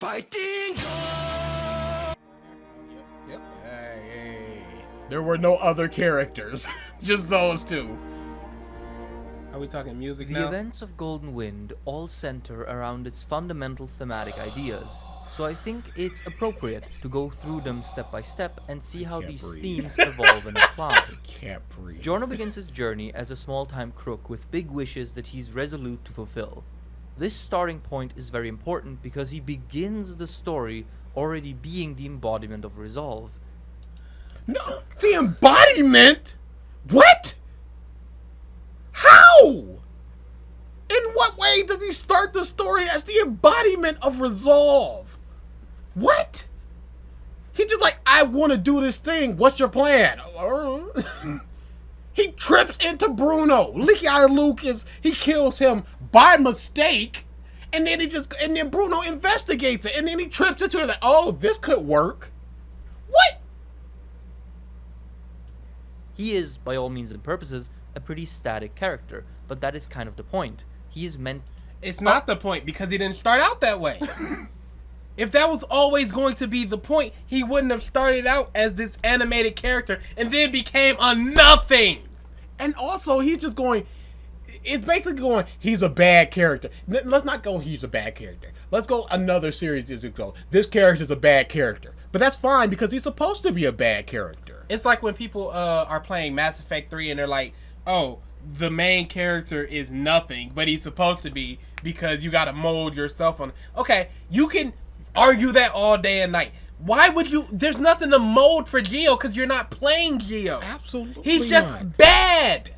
Fighting Yep. Hey. There were no other characters. Just those two. Are we talking music The now? events of Golden Wind all center around its fundamental thematic ideas, so I think it's appropriate to go through them step by step and see how can't these breathe. themes evolve and apply. Can't breathe. Giorno begins his journey as a small-time crook with big wishes that he's resolute to fulfill. This starting point is very important because he begins the story already being the embodiment of resolve. No, the embodiment? What? How? In what way does he start the story as the embodiment of resolve? What? He just like, I want to do this thing. What's your plan? He trips into Bruno. Leaky Eye Luke he kills him by mistake, and then Bruno investigates it, and then he trips into it like, oh, this could work. What? He is, by all means and purposes, a pretty static character, but that is kind of the point. He is meant... It's not the point because he didn't start out that way. If that was always going to be the point, he wouldn't have started out as this animated character and then became a nothing. And also, he's just going... It's basically going, he's a bad character. Let's not go, he's a bad character. Let's go another series. This character's a bad character. But that's fine because he's supposed to be a bad character. It's like when people are playing Mass Effect 3 and they're like, oh, the main character is nothing, but he's supposed to be because you got to mold yourself on. Okay, you can argue that all day and night. Why would you? There's nothing to mold for Geo because you're not playing Geo. Absolutely He's just not. bad.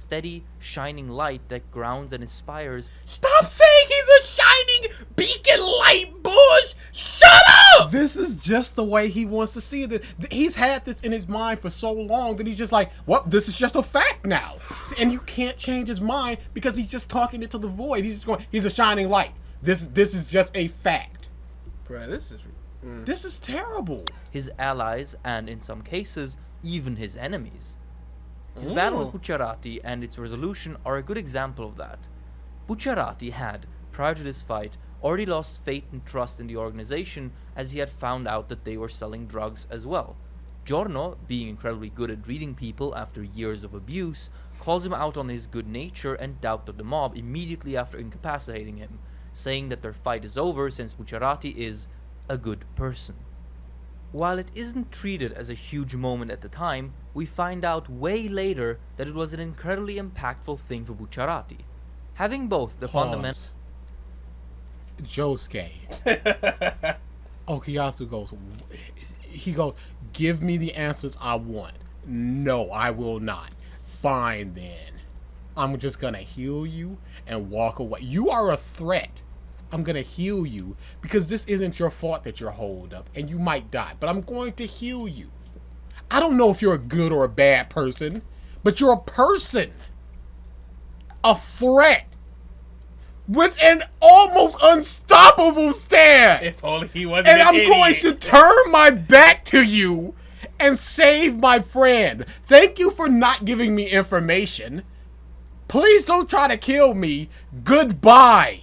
steady, shining light that grounds and inspires. Stop saying he's a shining beacon light, Bush! Shut up! This is just the way he wants to see it. He's had this in his mind for so long that he's just like, well, this is just a fact now. And you can't change his mind because he's just talking it to the void. He's just going, he's a shining light. This is just a fact. Bruh, this is... This is terrible. His allies, and in some cases, even his enemies. His battle with Bucciarati and its resolution are a good example of that. Bucciarati had, prior to this fight, already lost faith and trust in the organization as he had found out that they were selling drugs as well. Giorno, being incredibly good at reading people after years of abuse, calls him out on his good nature and doubt of the mob immediately after incapacitating him, saying that their fight is over since Bucciarati is a good person. While it isn't treated as a huge moment at the time, we find out way later that it was an incredibly impactful thing for Bucciarati. Having both the fundamental... Josuke. Okuyasu goes, give me the answers I want. No, I will not. Fine then. I'm just gonna heal you and walk away. You are a threat. I'm gonna heal you because this isn't your fault that you're holed up and you might die, but I'm going to heal you. I don't know if you're a good or a bad person, but you're a person. A threat. With an almost unstoppable stare. If only he wasn't And an I'm idiot. going to turn my back to you and save my friend. Thank you for not giving me information. Please don't try to kill me. Goodbye.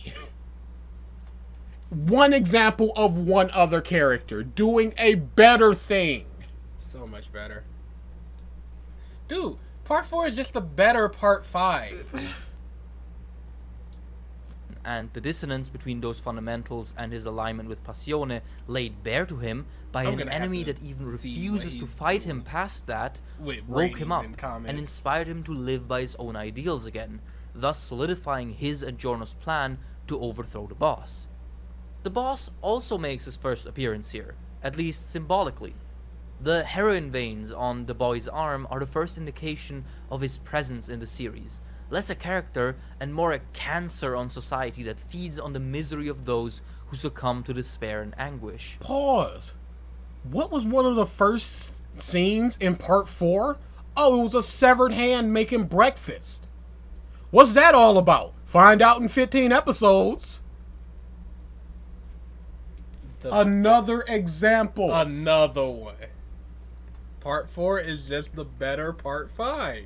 One example of one other character doing a better thing. So much better. Dude, part 4 is just the better part 5. and the dissonance between those fundamentals and his alignment with Passione laid bare to him by an enemy that even refuses to fight him past that, woke him up and inspired him to live by his own ideals again, thus solidifying his and Giorno's plan to overthrow the boss. The boss also makes his first appearance here, at least symbolically. The heroin veins on the boy's arm are the first indication of his presence in the series, less a character and more a cancer on society that feeds on the misery of those who succumb to despair and anguish. Pause. What was one of the first scenes in part 4? Oh, it was a severed hand making breakfast. What's that all about? Find out in 15 episodes. Another example. Another one. Part 4 is just the better part 5.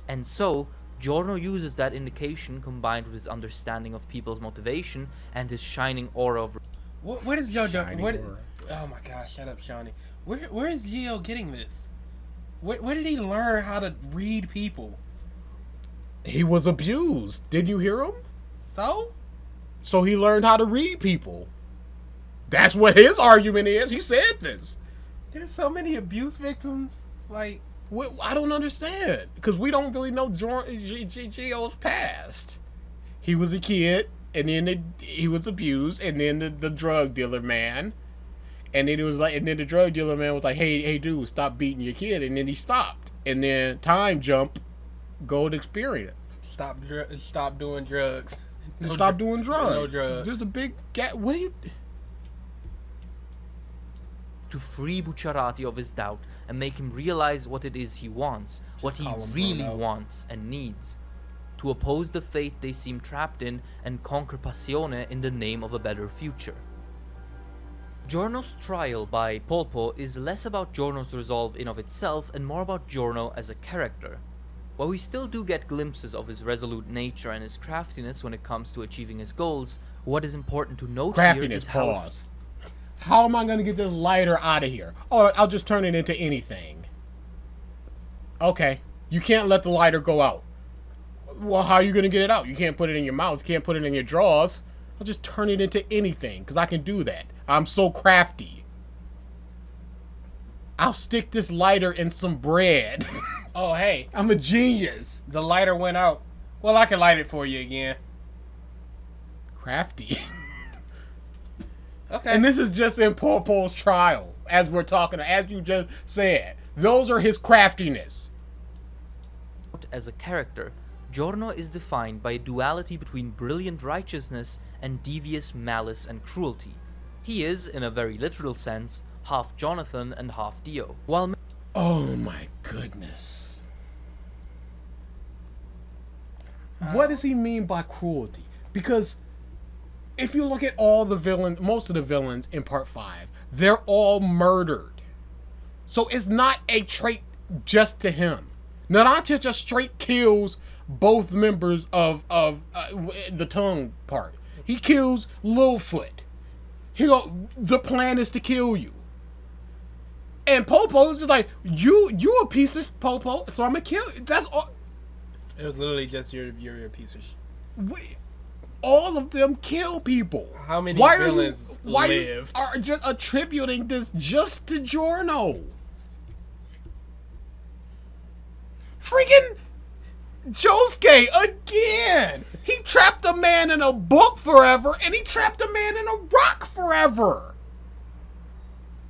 And so, Giorno uses that indication combined with his understanding of people's motivation and his shining aura of... Where does JoJo? Shining Where, aura. oh my gosh! Shut up, Shawnee. Where is Gio getting this? Where did he learn how to read people? He was abused. Didn't you hear him? So he learned how to read people. That's what his argument is. He said this. there's so many abuse victims. Like, I don't understand because we don't really know Gio's past. He was a kid, and then he was abused, and then the drug dealer man, and then it was like, and then the drug dealer man was like, "Hey, dude, stop beating your kid," and then he stopped, and then time jump, gold experience. stop doing drugs. Stop doing drugs. No drugs. There's a big gap. What are you? To free Bucciarati of his doubt and make him realize what it is he wants, what he call him really Bruno. wants and needs. To oppose the fate they seem trapped in and conquer Passione in the name of a better future. Giorno's trial by Polpo is less about Giorno's resolve in of itself and more about Giorno as a character. While we still do get glimpses of his resolute nature and his craftiness when it comes to achieving his goals, what is important to note here Craftiness. is how... Pause. How am I going to get this lighter out of here? Oh, I'll just turn it into anything. Okay. You can't let the lighter go out. Well, how are you going to get it out? You can't put it in your mouth. You can't put it in your drawers. I'll just turn it into anything because I can do that. I'm so crafty. I'll stick this lighter in some bread. Oh, hey, I'm a genius. the lighter went out. Well, I can light it for you again. Crafty. Okay. And this is just in Popo's trial, as we're talking, as you just said. Those are his craftiness. As a character, Giorno is defined by a duality between brilliant righteousness and devious malice and cruelty. He is, in a very literal sense, half Jonathan and half Dio. While Oh my goodness. What does he mean by cruelty? Because if you look at all the villains, most of the villains in part 5, they're all murdered. So it's not a trait just to him. Naranja just straight kills both members of the tongue part. He kills Littlefoot. The plan is to kill you. And Popo's just like, you a piece of Popo, so I'm gonna kill you. That's all. It was literally just you're a piece of shit. All of them kill people. How many why villains lived? Are just attributing this just to Giorno? Freaking Josuke again! He trapped a man in a book forever, and he trapped a man in a rock forever.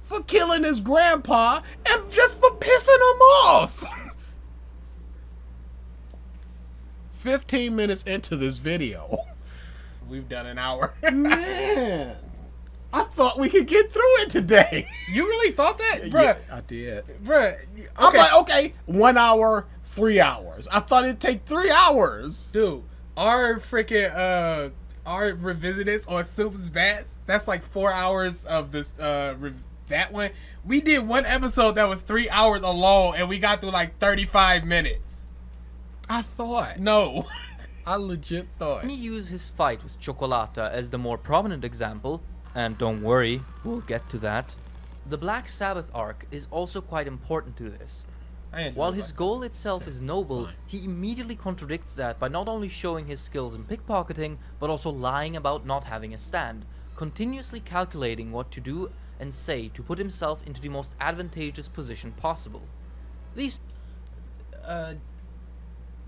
For killing his grandpa and just for pissing him off. 15 minutes into this video. We've done an hour. Man, I thought we could get through it today. You really thought that, bruh? I did. Bruh. I'm like, okay, 1 hour, 3 hours. I thought it'd take 3 hours. Dude, our freaking our revisionists on Soup's Bats, that's like 4 hours of this that one. We did one episode that was 3 hours alone and we got through like 35 minutes. I thought. No. I legit thought. Let me use his fight with Cioccolata as the more prominent example, and don't worry, we'll get to that. The Black Sabbath arc is also quite important to this. While his goal itself is noble, he immediately contradicts that by not only showing his skills in pickpocketing, but also lying about not having a stand, continuously calculating what to do and say to put himself into the most advantageous position possible. These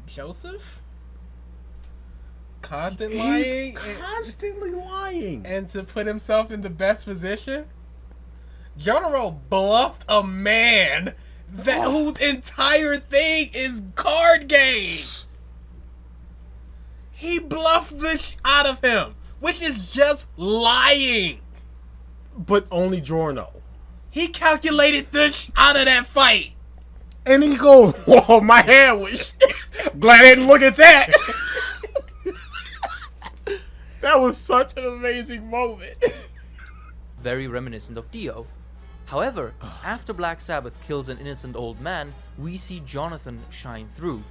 Joseph? Constantly lying. and to put himself in the best position. Giorno bluffed a man whose entire thing is card games. He bluffed the out of him, which is just lying. But only Giorno. He calculated the out of that fight. And he goes, whoa, my hand was glad I didn't look at that. That was such an amazing moment. very reminiscent of Dio. However, after Black Sabbath kills an innocent old man, we see Jonathan shine through.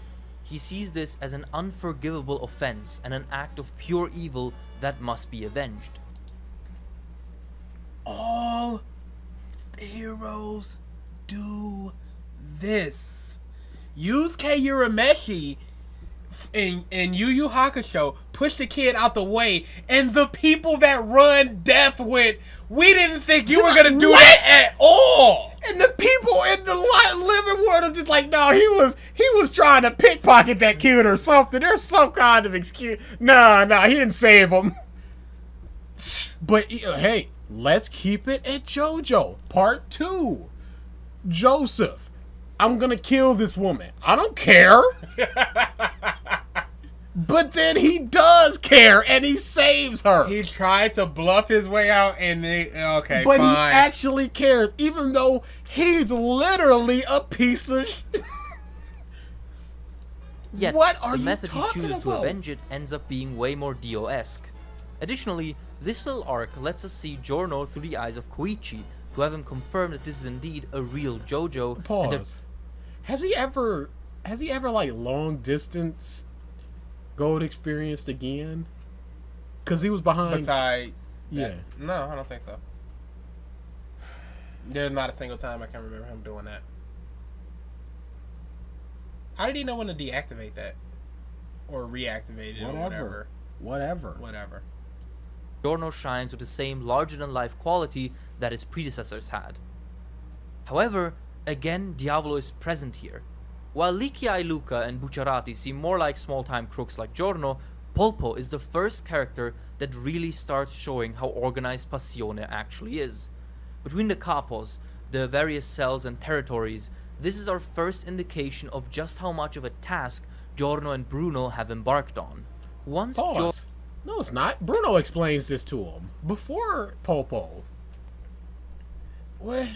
He sees this as an unforgivable offense and an act of pure evil that must be avenged. All heroes do this. Yusuke Urameshi in Yu Yu Hakusho pushed the kid out the way, and the people that run Death went, we didn't think you were gonna do that at all. And the people in the living world are just like, no, he was trying to pickpocket that kid or something. There's some kind of excuse. Nah, he didn't save him. But hey, let's keep it at JoJo Part 2. Joseph, I'm gonna kill this woman. I don't care. But then he does care, and he saves her. He tried to bluff his way out, and okay, but fine. He actually cares, even though he's literally a piece of Yet, what are the you method he talking chooses to about? avenge it ends up being way more Dio-esque. Additionally, this little arc lets us see Giorno through the eyes of Koichi, to have him confirm that this is indeed a real JoJo. And that Pause. Has he ever like long distance gold experienced again? Because he was behind. Besides, Yeah. no, I don't think so. There's not a single time I can remember him doing that. How did he know when to deactivate that? Or reactivate it or whatever. Giorno shines with the same larger-than-life quality that his predecessors had. However, again, Diavolo is present here. While Lichiai Luca and Bucciarati seem more like small-time crooks like Giorno, Polpo is the first character that really starts showing how organized Passione actually is. Between the capos, the various cells and territories, this is our first indication of just how much of a task Giorno and Bruno have embarked on. Once Pause. No, it's not. Bruno explains this to him before Popo. What?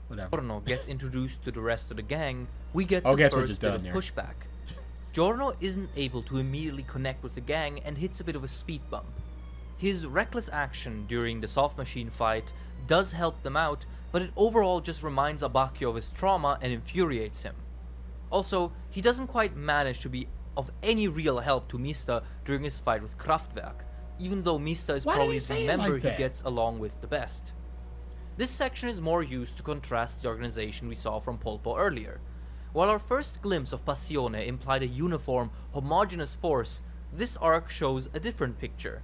Whatever. Giorno gets introduced to the rest of the gang, we get Oh, the guess we're first just bit done of there. pushback. Giorno isn't able to immediately connect with the gang and hits a bit of a speed bump. His reckless action during the soft machine fight does help them out, but it overall just reminds Abacchio of his trauma and infuriates him. Also, he doesn't quite manage to be of any real help to Mista during his fight with Kraftwerk, even though Mista is Why did probably he the say it member like he that? gets along with the best. This section is more used to contrast the organization we saw from Polpo earlier. While our first glimpse of Passione implied a uniform, homogeneous force, this arc shows a different picture.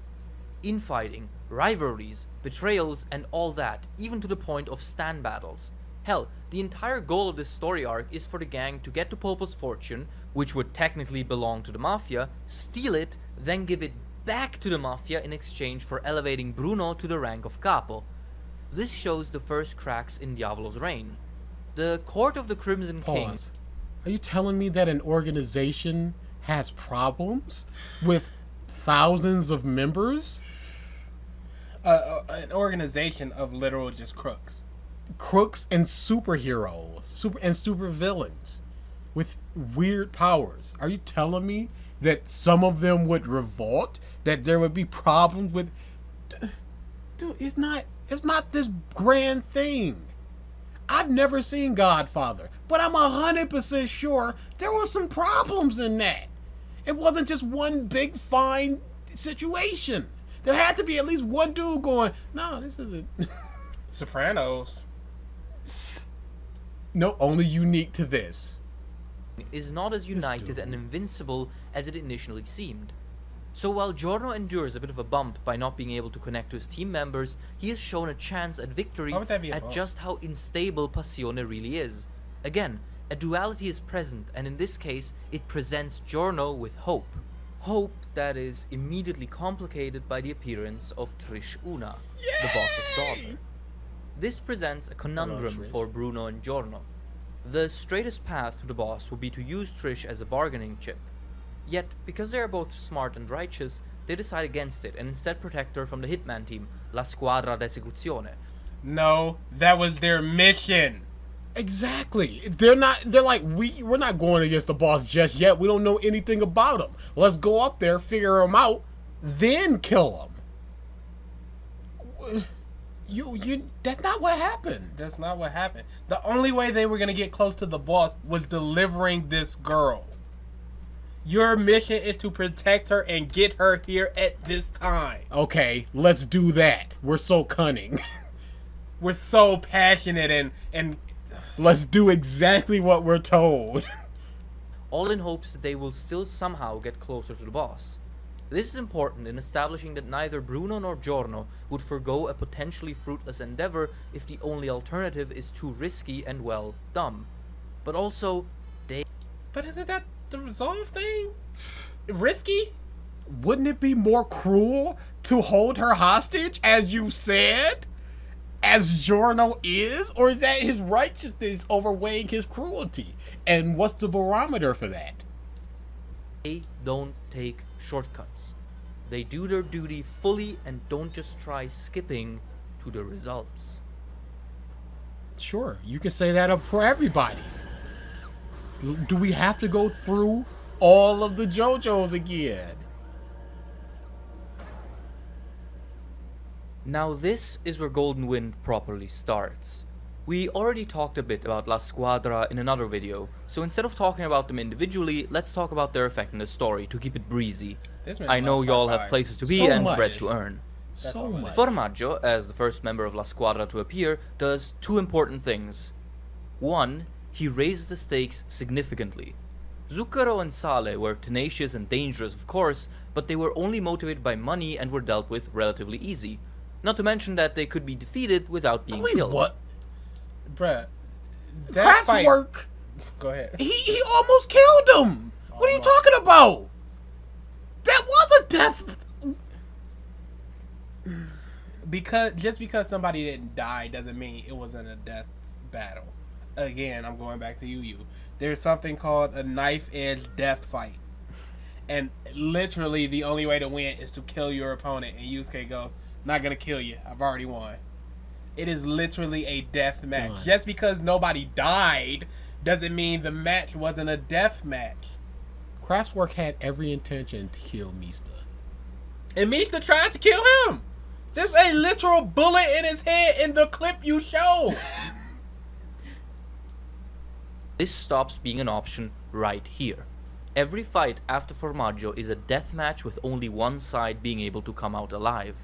Infighting, rivalries, betrayals, and all that, even to the point of stand battles. Hell, the entire goal of this story arc is for the gang to get to Polpo's fortune, which would technically belong to the Mafia, steal it, then give it back to the Mafia in exchange for elevating Bruno to the rank of Capo. This shows the first cracks in Diavolo's reign. The Court of the Crimson King. Pause. Are you telling me that an organization has problems with thousands of members? An organization of literal just crooks. Crooks and superheroes, super villains with weird powers. Are you telling me that some of them would revolt? That there would be problems with? Dude, it's not this grand thing. I've never seen Godfather, but I'm 100% sure there were some problems in that. It wasn't just one big fine situation. There had to be at least one dude going, no, this isn't. Sopranos. No, only unique to this. Is not as united and invincible as it initially seemed. So while Giorno endures a bit of a bump by not being able to connect to his team members, he has shown a chance at victory Why would that be a at bump? just how unstable Passione really is. Again, a duality is present, and in this case, it presents Giorno with hope. Hope that is immediately complicated by the appearance of Trish Una, the boss's daughter. This presents a conundrum Trish. for Bruno and Giorno. The straightest path to the boss would be to use Trish as a bargaining chip. Yet, because they are both smart and righteous, they decide against it and instead protect her from the hitman team, La Squadra d'Esecuzione. No, that was their mission. Exactly. They're like, we're not going against the boss just yet. We don't know anything about him. Let's go up there, figure him out, then kill him. That's not what happened. That's not what happened. The only way they were going to get close to the boss was delivering this girl. Your mission is to protect her and get her here at this time. Okay, let's do that. We're so cunning. We're so passionate and Let's do exactly what we're told. all in hopes that they will still somehow get closer to the boss. This is important in establishing that neither Bruno nor Giorno would forgo a potentially fruitless endeavor if the only alternative is too risky and, well, dumb. But also, But isn't that the resolve thing? Risky? Wouldn't it be more cruel to hold her hostage, as you said, as Giorno is? Or is that his righteousness overweighing his cruelty? And what's the barometer for that? they don't take shortcuts. They do their duty fully and don't just try skipping to the results. Sure, you can say that up for everybody. Do we have to go through all of the JoJos again? Now this is where Golden Wind properly starts. We already talked a bit about La Squadra in another video, so instead of talking about them individually, let's talk about their effect in the story to keep it breezy. I know y'all have places to be So and much. bread to earn. So much. Formaggio, as the first member of La Squadra to appear, does two important things. One, he raises the stakes significantly. Zucchero and Sale were tenacious and dangerous, of course, but they were only motivated by money and were dealt with relatively easy. Not to mention that they could be defeated without being killed. What? Bruh. That fight. Kraftwerk, Go ahead. he almost killed him. What are you talking about? That was a death. Because somebody didn't die doesn't mean it wasn't a death battle. Again, I'm going back to Yu. There's something called a knife edge death fight. And literally the only way to win is to kill your opponent, and Yusuke goes, not gonna kill you, I've already won. It is literally a death match. Done. Just because nobody died doesn't mean the match wasn't a death match. Kraftwerk had every intention to kill Mista. And Mista tried to kill him. There's a literal bullet in his head in the clip you showed. This stops being an option right here. Every fight after Formaggio is a death match with only one side being able to come out alive.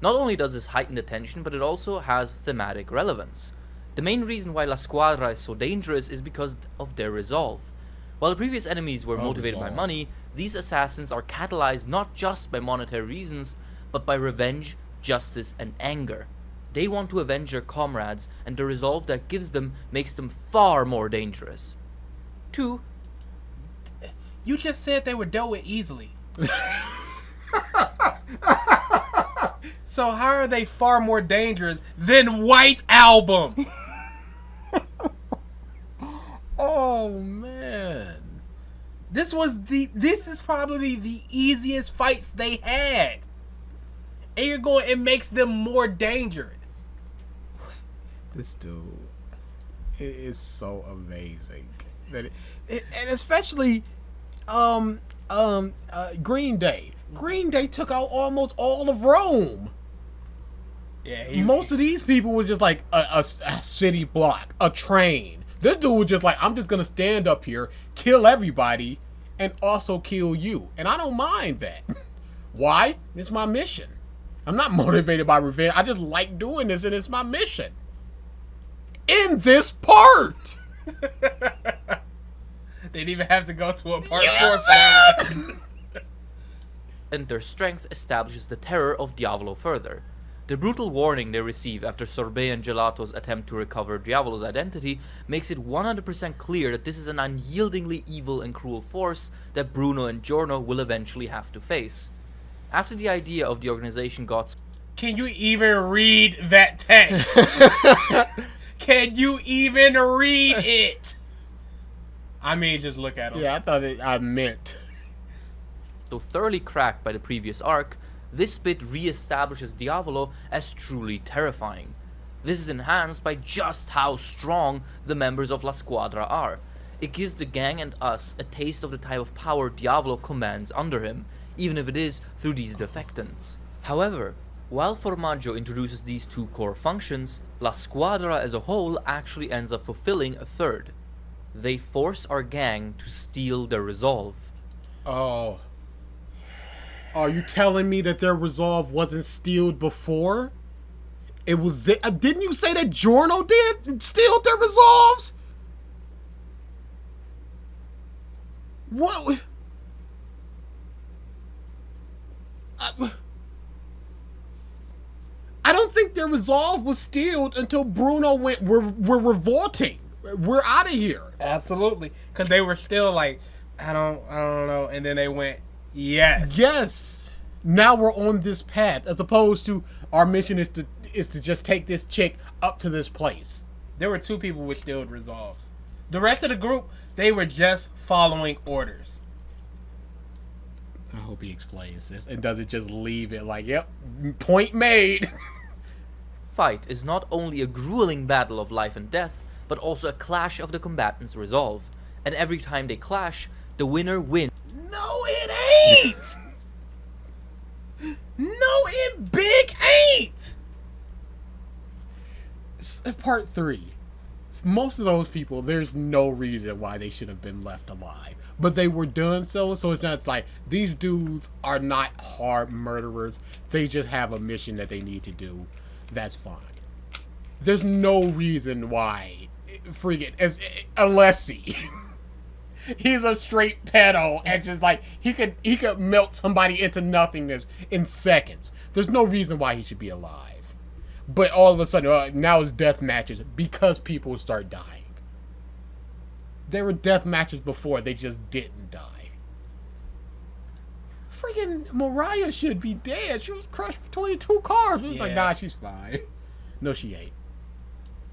Not only does this heighten the tension, but it also has thematic relevance. The main reason why La Squadra is so dangerous is because of their resolve. While the previous enemies were motivated by money, these assassins are catalyzed not just by monetary reasons, but by revenge, justice, and anger. They want to avenge their comrades, and the resolve that gives them makes them far more dangerous. 2. You just said they were dealt with easily. So how are they far more dangerous than White Album? Oh man. This is probably the easiest fights they had. And you're going, it makes them more dangerous. This dude, it is so amazing that and especially Green Day. Green Day took out almost all of Rome. Yeah, Most of these people was just like a city block, a train. This dude was just like, I'm just gonna stand up here, kill everybody, and also kill you. And I don't mind that. Why? It's my mission. I'm not motivated by revenge. I just like doing this, and it's my mission. In this part! They didn't even have to go to a part Yes, 4 for that. And their strength establishes the terror of Diavolo further. The brutal warning they receive after Sorbet and Gelato's attempt to recover Diavolo's identity makes it 100% clear that this is an unyieldingly evil and cruel force that Bruno and Giorno will eventually have to face. After the idea of the organization got... Can you even read that text? Can you even read it? I mean, just look at him. Yeah, I meant. so thoroughly cracked by the previous arc, this bit re-establishes Diavolo as truly terrifying. This is enhanced by just how strong the members of La Squadra are. It gives the gang and us a taste of the type of power Diavolo commands under him, even if it is through these defectants. However, While Formaggio introduces these two core functions, La Squadra as a whole actually ends up fulfilling a third. They force our gang to steal their resolve. Oh. Are you telling me that their resolve wasn't stealed before? It was... didn't you say that Giorno did steal their resolves? What? I don't think their resolve was stealed until Bruno went, we're revolting. We're out of here. Absolutely. Because they were still like, I don't know. And then they went, yes. Yes. Now we're on this path, as opposed to our mission is to just take this chick up to this place. There were two people with stilled resolves. The rest of the group, they were just following orders. I hope he explains this and doesn't just leave it like, yep, point made. Fight is not only a grueling battle of life and death, but also a clash of the combatants' resolve. And every time they clash, the winner wins. No, it ain't! No, it big ain't! Part 3. Most of those people, there's no reason why they should have been left alive. But they were done so it's not like these dudes are not hard murderers. They just have a mission that they need to do. That's fine. There's no reason why freaking Alessi. He's a straight pedo and just like he could melt somebody into nothingness in seconds. There's no reason why he should be alive. But all of a sudden, now it's death matches because people start dying. There were death matches before, they just didn't die. Freaking Mariah should be dead. She was crushed between two cars. It was like, nah, she's fine. No, she ain't.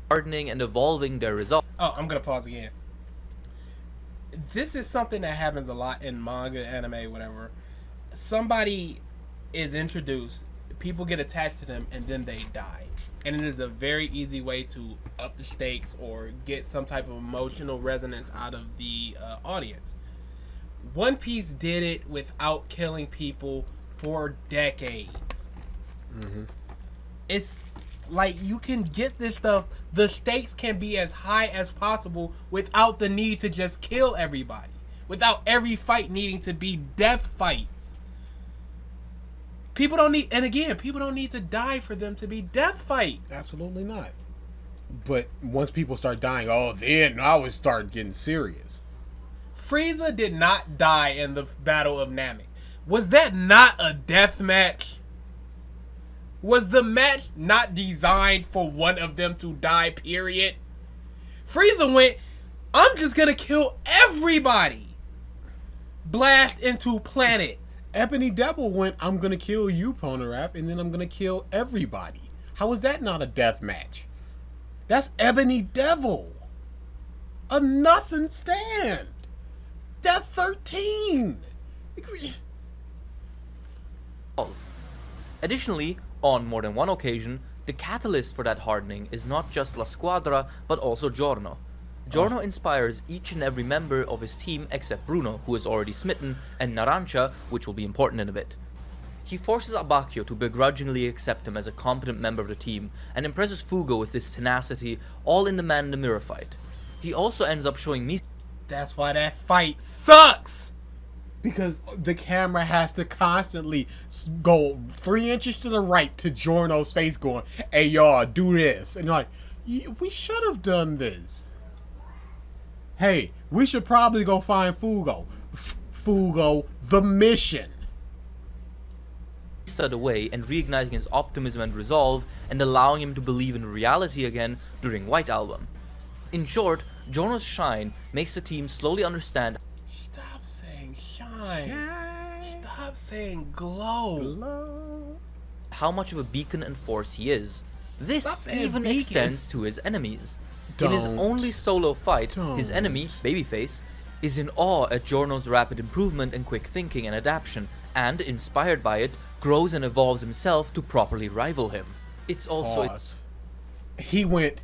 Hardening and evolving their resolve. Oh, I'm gonna pause again. This is something that happens a lot in manga, anime, whatever. Somebody is introduced, people get attached to them, and then they die. And it is a very easy way to up the stakes or get some type of emotional resonance out of the audience. One Piece did it without killing people for decades. Mm-hmm. It's like you can get this stuff. The stakes can be as high as possible without the need to just kill everybody. Without every fight needing to be death fights. People don't need, and again, people don't need to die for them to be death fights. Absolutely not. But once people start dying, then I would start getting serious. Frieza did not die in the Battle of Namek. Was that not a death match? Was the match not designed for one of them to die, period? Frieza went, I'm just gonna kill everybody. Blast into planet. Ebony Devil went, I'm gonna kill you, Ponarap, and then I'm gonna kill everybody. How is that not a death match? That's Ebony Devil. A nothing stand. Death 13. Additionally, on more than one occasion, the catalyst for that hardening is not just La Squadra, but also Giorno. Giorno inspires each and every member of his team except Bruno, who is already smitten, and Narancia, which will be important in a bit. He forces Abbacchio to begrudgingly accept him as a competent member of the team, and impresses Fugo with his tenacity, all in the Man in the Mirror fight. He also ends up showing me. That's why that fight sucks! Because the camera has to constantly go 3 inches to the right to Giorno's face going, hey y'all, do this. And you're like, we should have done this. Hey, we should probably go find Fugo. Fugo, the mission. Away and reigniting his optimism and resolve, and allowing him to believe in reality again during White Album. In short, Giorno's shine makes the team slowly understand. Stop saying shine. Stop saying glow. How much of a beacon and force he is. This even beacon. extends to his enemies. In his only solo fight, his enemy, Babyface, is in awe at Giorno's rapid improvement and quick thinking and adaptation, and, inspired by it, grows and evolves himself to properly rival him. It's also... Pause. He went,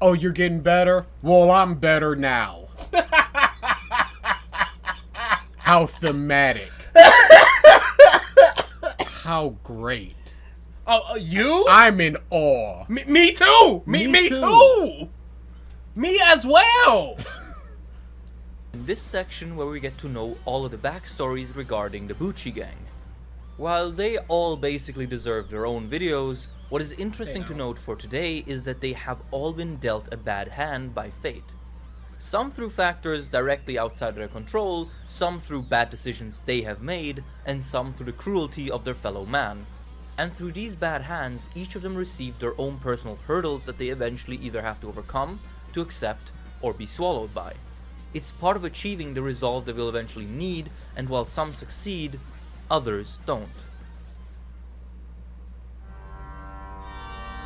oh, you're getting better? Well, I'm better now. How thematic. How great. Oh, you? I'm in awe. Me too. Me too. Me as well. In this section where we get to know all of the backstories regarding the Bucci gang. While they all basically deserve their own videos, what is interesting to note for today is that they have all been dealt a bad hand by fate. Some through factors directly outside their control, some through bad decisions they have made, and some through the cruelty of their fellow man. And through these bad hands, each of them received their own personal hurdles that they eventually either have to overcome, to accept, or be swallowed by. It's part of achieving the resolve they will eventually need, and while some succeed, others don't.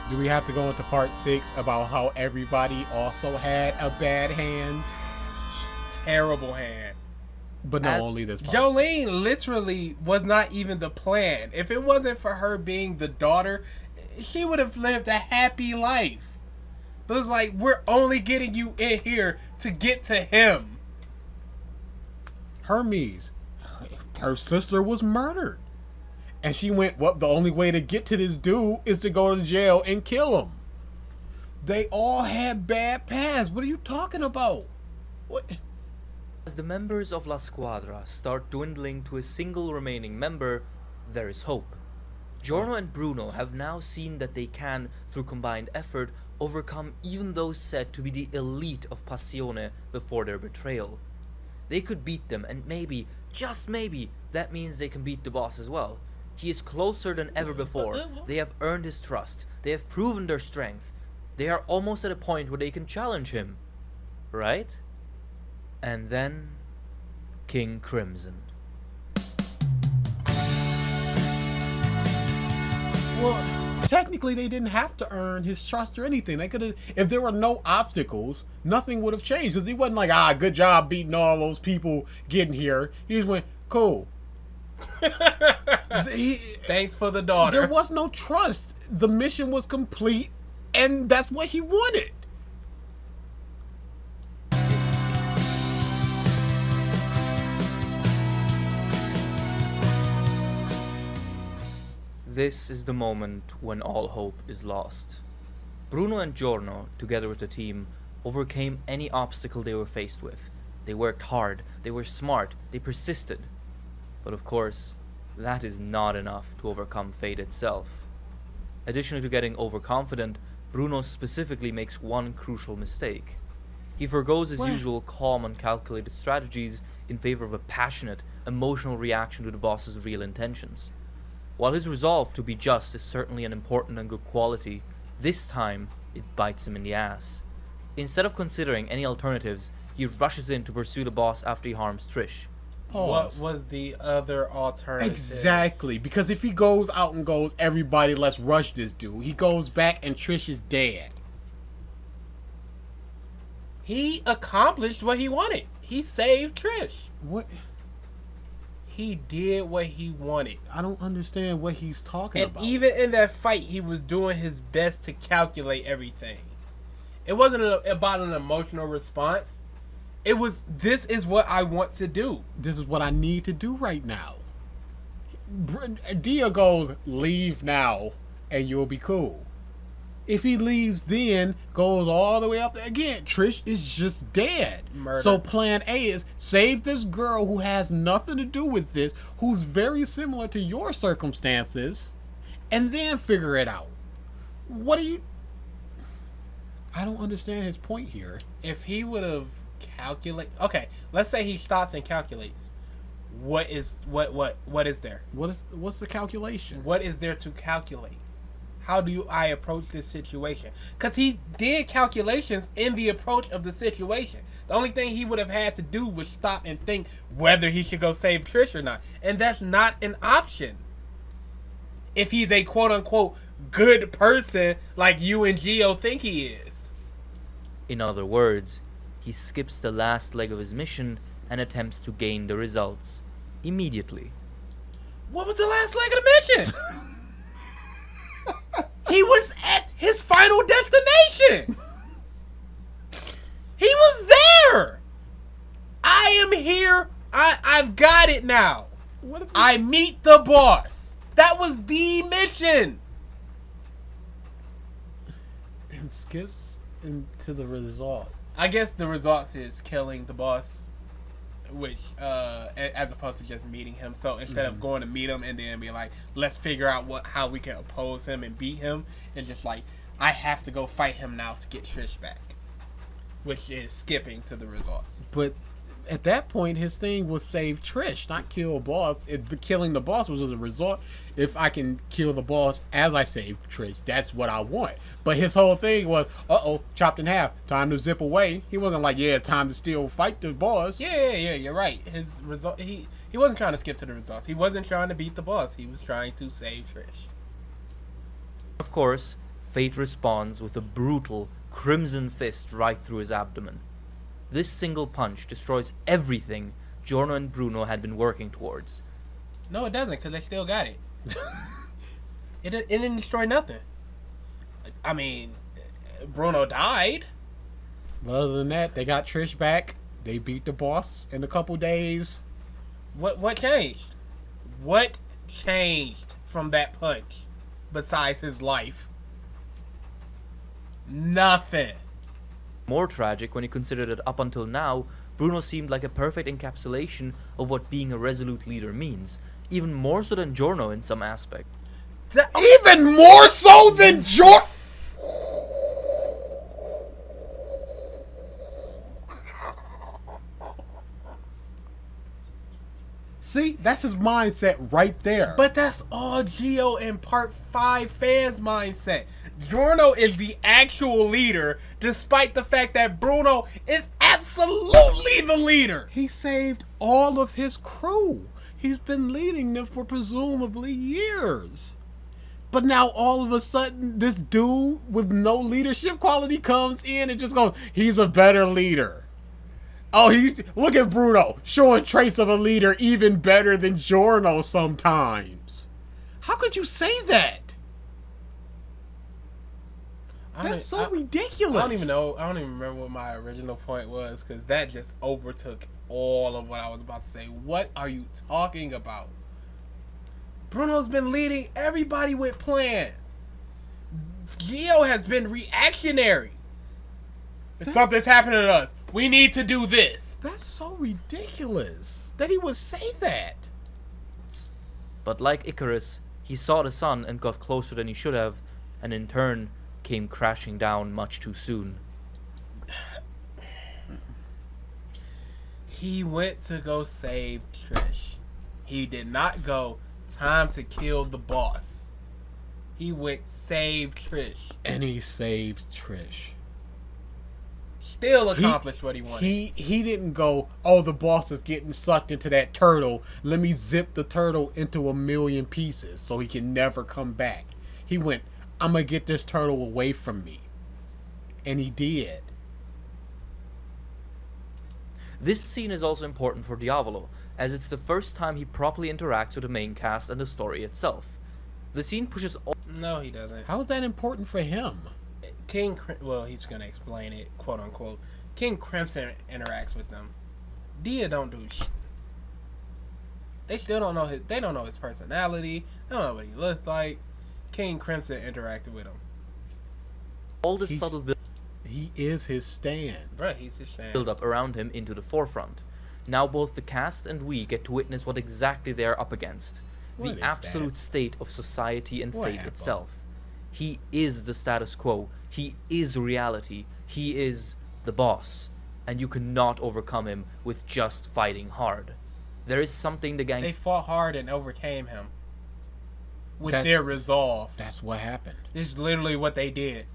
Do we have to go into part 6 about how everybody also had a bad hand? Terrible hand. But no, only this part. Jolene literally was not even the plan. If it wasn't for her being the daughter, she would have lived a happy life. But it's like, we're only getting you in here to get to him. Hermes, her sister was murdered. And she went, well, the only way to get to this dude is to go to jail and kill him. They all had bad pasts. What are you talking about? What? As the members of La Squadra start dwindling to a single remaining member, there is hope. Giorno and Bruno have now seen that they can, through combined effort, overcome even those said to be the elite of Passione before their betrayal. They could beat them, and maybe, just maybe, that means they can beat the boss as well. He is closer than ever before. They have earned his trust. They have proven their strength. They are almost at a point where they can challenge him. Right? And then, King Crimson. Well, technically they didn't have to earn his trust or anything. They could have, if there were no obstacles, nothing would have changed. Because he wasn't like, good job beating all those people getting here. He just went, cool. Thanks for the daughter. There was no trust. The mission was complete, and that's what he wanted. This is the moment when all hope is lost. Bruno and Giorno, together with the team, overcame any obstacle they were faced with. They worked hard, they were smart, they persisted. But of course, that is not enough to overcome fate itself. Additionally to getting overconfident, Bruno specifically makes one crucial mistake. He forgoes his usual calm and calculated strategies in favor of a passionate, emotional reaction to the boss's real intentions. While his resolve to be just is certainly an important and good quality, this time it bites him in the ass. Instead of considering any alternatives, he rushes in to pursue the boss after he harms Trish. Pause. What was the other alternative? Exactly, because if he goes out and goes, everybody, let's rush this dude. He goes back and Trish is dead. He accomplished what he wanted. He saved Trish. What? He did what he wanted. I don't understand what he's talking about. And even in that fight, he was doing his best to calculate everything. It wasn't about an emotional response. It was, this is what I want to do. This is what I need to do right now. Dia goes, leave now, and you'll be cool. If he leaves then, goes all the way up there again, Trish is just dead. Murder. So plan A is save this girl who has nothing to do with this, who's very similar to your circumstances, and then figure it out. What are you... I don't understand his point here. If he would have calculated... Okay, let's say he stops and calculates. What is there? What's the calculation? What is there to calculate? How do I approach this situation? Because he did calculations in the approach of the situation. The only thing he would have had to do was stop and think whether he should go save Trish or not. And that's not an option. If he's a quote-unquote good person like you and Gio think he is. In other words, he skips the last leg of his mission and attempts to gain the results immediately. What was the last leg of the mission? He was at his final destination. He was there. I am here. I've got it now. I meet the boss. That was the mission. skips into the result. I guess the results is killing the boss, which as opposed to just meeting him. So instead of going to meet him and then be like, let's figure out how we can oppose him and beat him, it's just like, I have to go fight him now to get Trish back, which is skipping to the results. But at that point, his thing was save Trish, not kill a boss. Killing the boss was a result. If I can kill the boss as I save Trish, that's what I want. But his whole thing was, chopped in half, time to zip away. He wasn't like, yeah, time to still fight the boss. Yeah, you're right. His result, he wasn't trying to skip to the results. He wasn't trying to beat the boss. He was trying to save Trish. Of course, Fate responds with a brutal crimson fist right through his abdomen. This single punch destroys everything Giorno and Bruno had been working towards. No, it doesn't, because they still got it. It didn't destroy nothing. I mean, Bruno died. But other than that, they got Trish back. They beat the boss in a couple days. What changed? What changed from that punch besides his life? Nothing. More tragic when you consider that up until now, Bruno seemed like a perfect encapsulation of what being a resolute leader means, even more so than Giorno in some aspect. Even more so than Giorno. See, that's his mindset right there. But that's all Gio and Part 5 fans' mindset. Giorno is the actual leader, despite the fact that Bruno is absolutely the leader. He saved all of his crew. He's been leading them for presumably years. But now all of a sudden, this dude with no leadership quality comes in and just goes, he's a better leader. Oh, look at Bruno, showing traits of a leader even better than Giorno sometimes. How could you say that? That's so ridiculous. I don't even know. I don't even remember what my original point was, because that just overtook all of what I was about to say. What are you talking about? Bruno's been leading everybody with plans. Gio has been reactionary. If something's happening to us, we need to do this. That's so ridiculous that he would say that. But like Icarus, he saw the sun and got closer than he should have, and in turn came crashing down much too soon. He went to go save Trish. He did not go, time to kill the boss. He went save Trish. And he saved Trish. Still accomplished what he wanted. He didn't go, oh, the boss is getting sucked into that turtle. Let me zip the turtle into a million pieces so he can never come back. He went, I'm going to get this turtle away from me. And he did. This scene is also important for Diavolo, as it's the first time he properly interacts with the main cast and the story itself. The scene pushes all... No, he doesn't. How is that important for him? Well, he's going to explain it, quote unquote. King Crimson interacts with them. Dia don't do shit. They still don't know they don't know his personality. They don't know what he looks like. King Crimson interacted with him. All the subtle He is his stand. Bruh, he's his stand. build up around him into the forefront. Now both the cast and we get to witness what exactly they are up against. What The is absolute that? state of society and What fate happened? itself. He is the status quo. He is reality. He is the boss. And you cannot overcome him with just fighting hard. There is something the gang... They fought hard and overcame him. With That's- their resolve. That's what happened. This is literally what they did.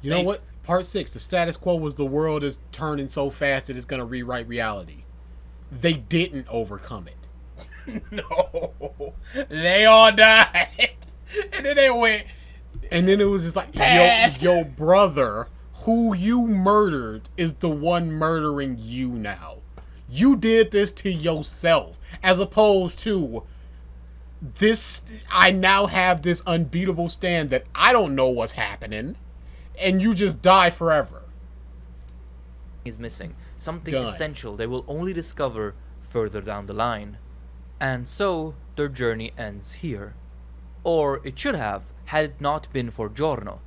You know what? Part 6, the status quo was the world is turning so fast that it's going to rewrite reality. They didn't overcome it. No. They all died. And then they went... And then it was just like, Past. your brother, who you murdered, is the one murdering you now. You did this to yourself. As opposed to, this, I now have this unbeatable stand that I don't know what's happening. And you just die forever. is missing. Something Done. essential they will only discover further down the line. And so, their journey ends here. Or it should have, had it not been for Giorno.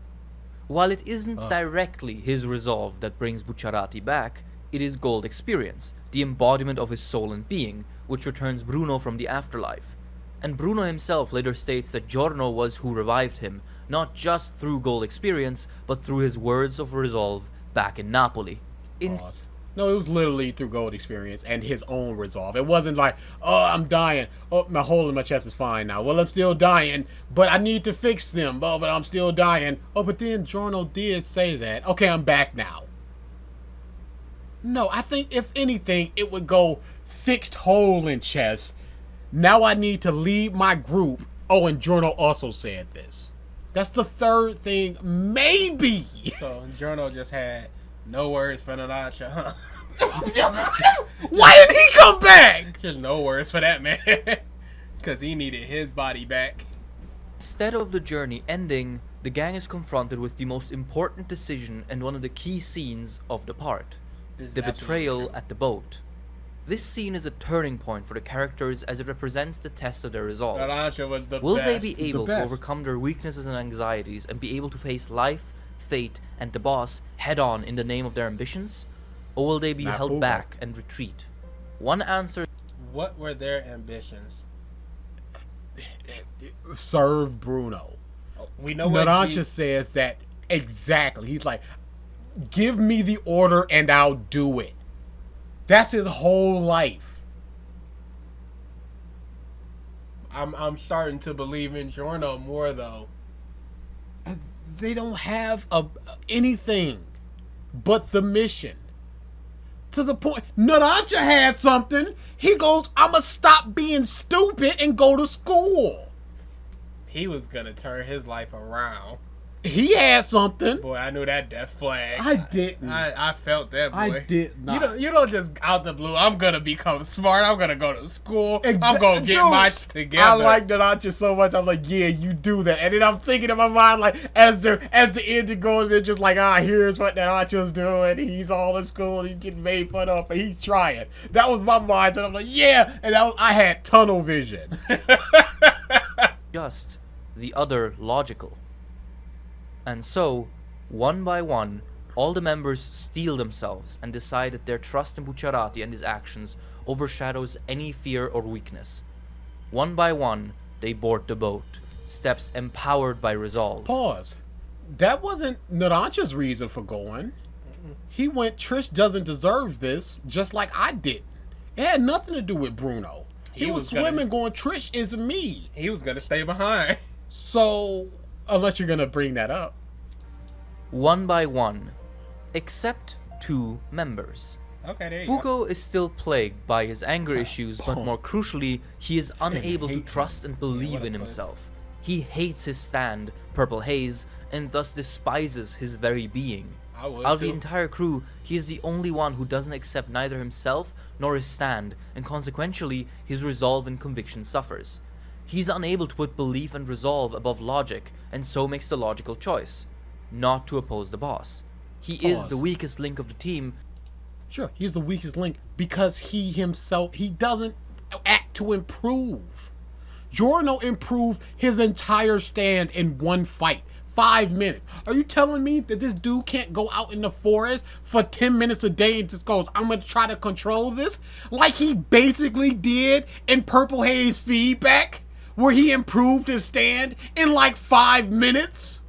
While it isn't directly his resolve that brings Bucciarati back, it is Gold experience, the embodiment of his soul and being, which returns Bruno from the afterlife. And Bruno himself later states that Giorno was who revived him, not just through Gold experience, but through his words of resolve back in Napoli. Pause. No, it was literally through Gold experience and his own resolve. It wasn't like, oh, I'm dying. Oh, my hole in my chest is fine now. Well, I'm still dying, but I need to fix them. Oh, but I'm still dying. Oh, but then Giorno did say that. Okay, I'm back now. No, I think if anything, it would go fixed hole in chest. Now I need to lead my group. Oh, and Giorno also said this. That's the third thing, maybe. So Giorno just had no words for Narancia, huh? Why didn't he come back? Just no words for that man. Because he needed his body back. Instead of the journey ending, the gang is confronted with the most important decision and one of the key scenes of the part. The betrayal at the boat. This scene is a turning point for the characters as it represents the test of their resolve. Narancia was the Will best. they be able to best. overcome their weaknesses and anxieties and be able to face life, fate, and the boss head on in the name of their ambitions? Or will they be Not held Fugo. back and retreat? One answer. What were their ambitions? Serve Bruno. We know what Narancia says that exactly. He's like, give me the order and I'll do it. That's his whole life. I'm starting to believe in Giorno more though. They don't have anything but the mission. To the point, Narancia had something. He goes, I'ma stop being stupid and go to school. He was gonna turn his life around. He had something. Boy, I knew that death flag. I didn't. I felt that, boy. I did not. You don't just out the blue. I'm gonna become smart. I'm gonna go to school. I'm Exact- gonna get Dude, my shit together. I like Narancia so much. I'm like, yeah, you do that. And then I'm thinking in my mind, like, as the ending goes, they're just like, here's what Narancia's doing. He's all in school. He's getting made fun of, but he's trying. That was my mindset. I'm like, yeah. And I had tunnel vision. Just the other logical. And so, one by one, all the members steel themselves and decide that their trust in Bucciarati and his actions overshadows any fear or weakness. One by one, they board the boat, steps empowered by resolve. Pause. That wasn't Narancia's reason for going. He went, Trish doesn't deserve this, just like I did. It had nothing to do with Bruno. He was swimming going, Trish is me. He was gonna stay behind. So, unless you're going to bring that up. One by one, except 2 members. Okay, there you go. Fugo is still plagued by his anger issues, but more crucially, he is unable to hate trust and believe in himself. He hates his stand, Purple Haze, and thus despises his very being. I would Out of the too. entire crew, he is the only one who doesn't accept neither himself nor his stand, and consequentially, his resolve and conviction suffers. He's unable to put belief and resolve above logic, and so makes the logical choice: not to oppose the boss. He is Pause. the weakest link of the team. Sure, he's the weakest link because he himself, he doesn't act to improve. Giorno improved his entire stand in one fight. 5 minutes. Are you telling me that this dude can't go out in the forest for 10 minutes a day and just goes, I'm going to try to control this? Like he basically did in Purple Haze Feedback, where he improved his stand in like 5 minutes?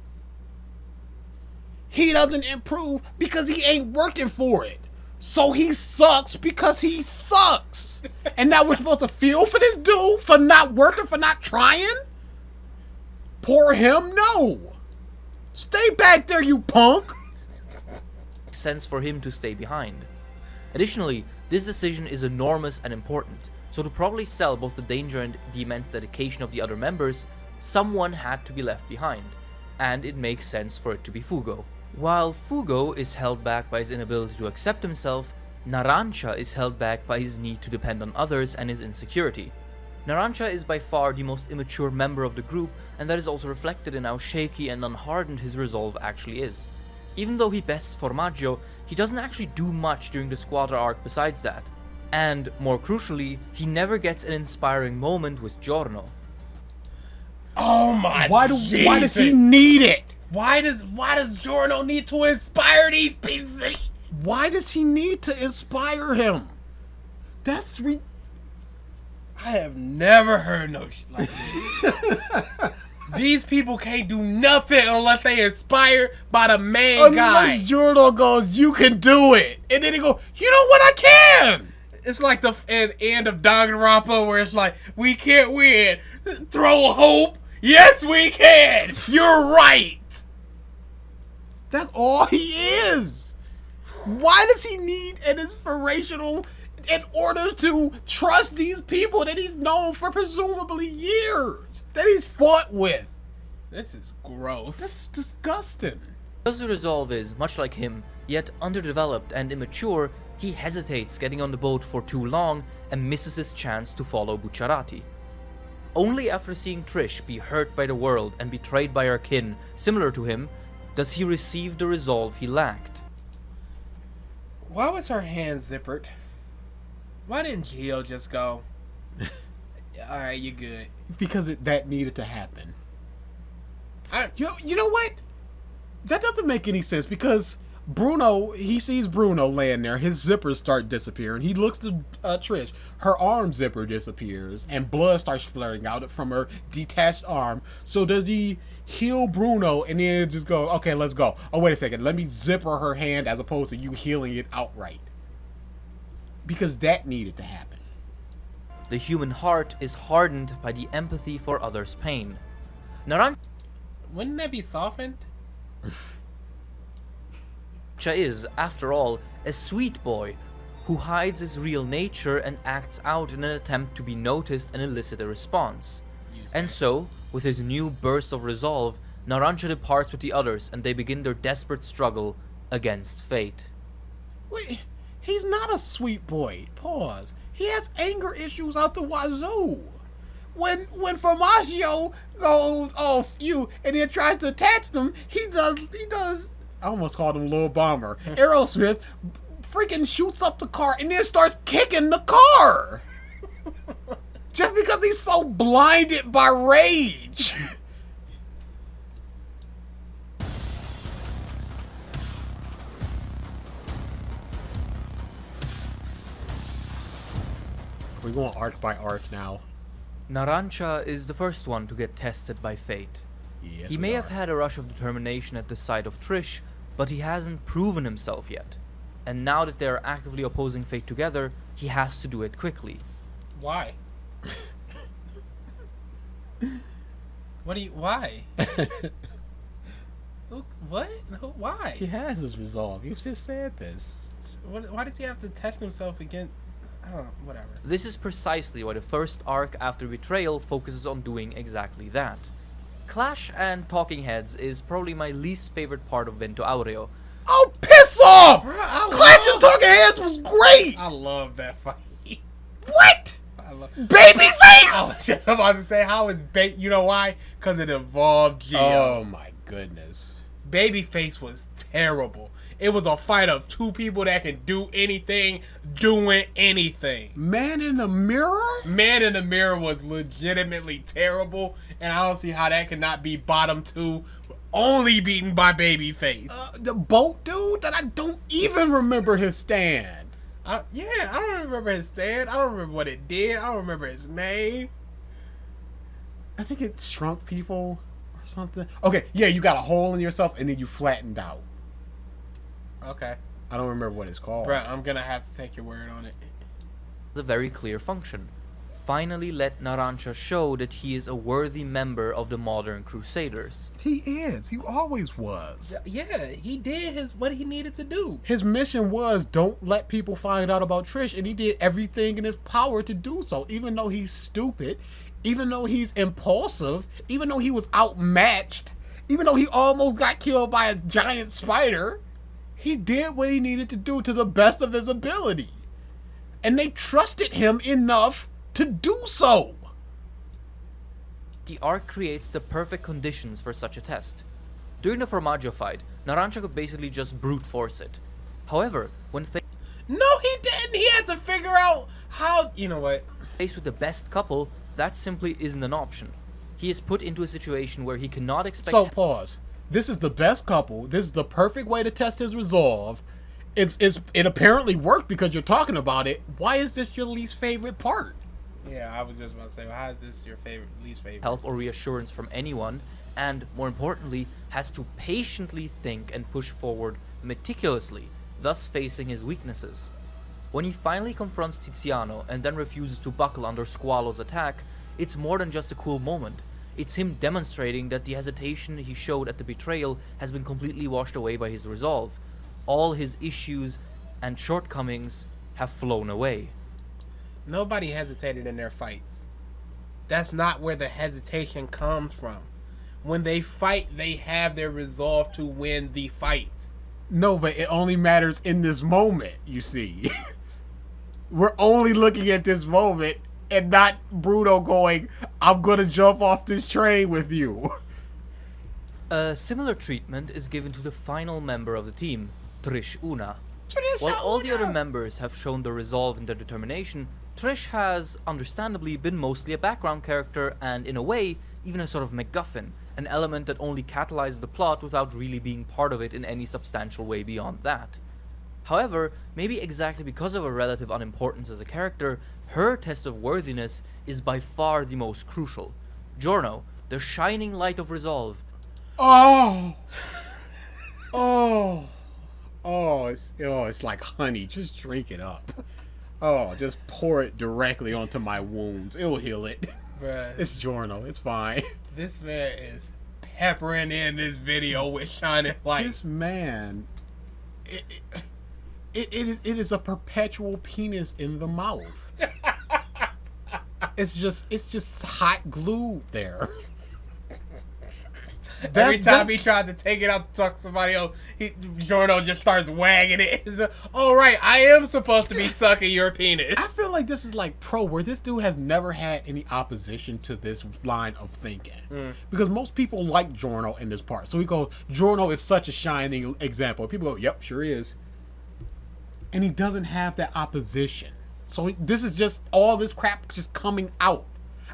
He doesn't improve because he ain't working for it. So he sucks because he sucks. And now we're supposed to feel for this dude for not working, for not trying? Poor him? No. Stay back there, you punk. Sense for him to stay behind. Additionally, this decision is enormous and important, so to properly sell both the danger and the immense dedication of the other members, someone had to be left behind, and it makes sense for it to be Fugo. While Fugo is held back by his inability to accept himself, Narancia is held back by his need to depend on others and his insecurity. Narancia is by far the most immature member of the group, and that is also reflected in how shaky and unhardened his resolve actually is. Even though he bests Formaggio, he doesn't actually do much during the Squadra arc besides that. And, more crucially, he never gets an inspiring moment with Giorno. Oh my Why does he need it? Why does Giorno need to inspire these pieces of shit? Why does he need to inspire him? That's I have never heard no shit like this. These people can't do nothing unless they inspired by the main guy. Unless Giorno goes, you can do it. And then he go, you know what, I can. It's like the end of Danganronpa where it's like, we can't win. Throw hope. Yes, we can. You're right. That's all he is. Why does he need an inspirational in order to trust these people that he's known for presumably years, that he's fought with? This is gross. That's disgusting. Because the resolve is, much like him, yet underdeveloped and immature, he hesitates getting on the boat for too long and misses his chance to follow Bucciarati. Only after seeing Trish be hurt by the world and betrayed by her kin, similar to him, does he receive the resolve he lacked. Why was her hand zippered? Why didn't Gio just go, alright, you good? Because that needed to happen. You know what? That doesn't make any sense because Bruno, he sees Bruno laying there. His zippers start disappearing. He looks to Trish. Her arm zipper disappears and blood starts flaring out from her detached arm. So does he heal Bruno and then just go, okay, let's go. Oh, wait a second. Let me zipper her hand as opposed to you healing it outright. Because that needed to happen. The human heart is hardened by the empathy for others' pain. Narancia Wouldn't that be softened? is, after all, a sweet boy who hides his real nature and acts out in an attempt to be noticed and elicit a response. And so, with his new burst of resolve, Narancia departs with the others and they begin their desperate struggle against fate. Wait, he's not a sweet boy. Pause. He has anger issues out the wazoo. When Formaggio goes off you and then tries to attach them, he does. I almost called him Lil Bomber. Aerosmith freaking shoots up the car and then starts kicking the car. Just because he's so blinded by rage. We're going arc by arc now. Narancia is the first one to get tested by fate. Yes, He may have had a rush of determination at the sight of Trish, but he hasn't proven himself yet. And now that they are actively opposing fate together, he has to do it quickly. Why? Why? What? Why? He has his resolve. You've just said this. Why does he have to test himself against? I don't know. Whatever. This is precisely why the first arc after betrayal focuses on doing exactly that. Clash and Talking Heads is probably my least favorite part of Vento Aureo. Oh, piss off! Bruh, Clash and Talking Heads was great! I love that fight. What? I love. I Babyface! was just about to say, how is You know why? Because it involved Gio. Oh my goodness. Babyface was terrible. It was a fight of two people that can do anything, doing anything. Man in the Mirror? Man in the Mirror was legitimately terrible, and I don't see how that could not be bottom two, only beaten by Babyface. The boat dude that I don't even remember his stand. I don't remember his stand. I don't remember what it did. I don't remember his name. I think it shrunk people or something. Okay, yeah, you got a hole in yourself and then you flattened out. Okay. I don't remember what it's called. Bruh, I'm gonna have to take your word on it. It's a very clear function. Finally let Narancia show that he is a worthy member of the modern Crusaders. He is. He always was. Yeah, he did what he needed to do. His mission was don't let people find out about Trish, and he did everything in his power to do so. Even though he's stupid, even though he's impulsive, even though he was outmatched, even though he almost got killed by a giant spider, he did what he needed to do to the best of his ability. And they trusted him enough to do so. The arc creates the perfect conditions for such a test. During the Formaggio fight, Narancia could basically just brute force it. However, when No, he didn't. He had to figure out how. You know what? faced with the best couple, that simply isn't an option. He is put into a situation where he cannot expect. So pause. This is the best couple. This is the perfect way to test his resolve. It apparently worked because you're talking about it. Why is this your least favorite part? Yeah, I was just about to say, well, how is this your least favorite? Help or reassurance from anyone, and more importantly, has to patiently think and push forward meticulously, thus facing his weaknesses. When he finally confronts Tiziano and then refuses to buckle under Squallow's attack, it's more than just a cool moment. It's him demonstrating that the hesitation he showed at the betrayal has been completely washed away by his resolve. All his issues and shortcomings have flown away. Nobody hesitated in their fights. That's not where the hesitation comes from. When they fight, they have their resolve to win the fight. No, but it only matters in this moment, you see. We're only looking at this moment and not Bruno going, I'm gonna jump off this train with you. A similar treatment is given to the final member of the team, Trish Una. While all the other members have shown their resolve and their determination, Trish has, understandably, been mostly a background character and, in a way, even a sort of MacGuffin, an element that only catalyzes the plot without really being part of it in any substantial way beyond that. However, maybe exactly because of her relative unimportance as a character, her test of worthiness is by far the most crucial. Giorno, the shining light of resolve. Oh! It's like honey. Just drink it up. Oh, just pour it directly onto my wounds. It'll heal it. Bruh, It's Giorno. It's fine. this man is peppering in this video with shining lights. This man, it is a perpetual penis in the mouth. It's just hot glue there. Every time he tried to take it out to talk to somebody else, Giorno just starts wagging it. He's like, oh, right, I am supposed to be sucking your penis. I feel like this is like where this dude has never had any opposition to this line of thinking. Because most people like Giorno in this part. So we go, Giorno is such a shining example. People go, yep, sure is. And he doesn't have that opposition. So this is just all this crap just coming out.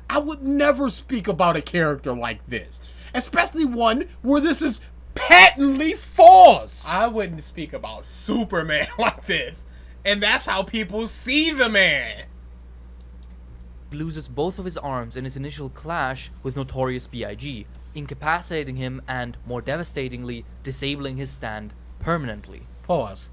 I would never speak about a character like this. Especially one where this is patently false. I wouldn't speak about Superman like this. And that's how people see the man. He loses both of his arms in his initial clash with Notorious B.I.G., incapacitating him and, more devastatingly, disabling his stand permanently. Pause.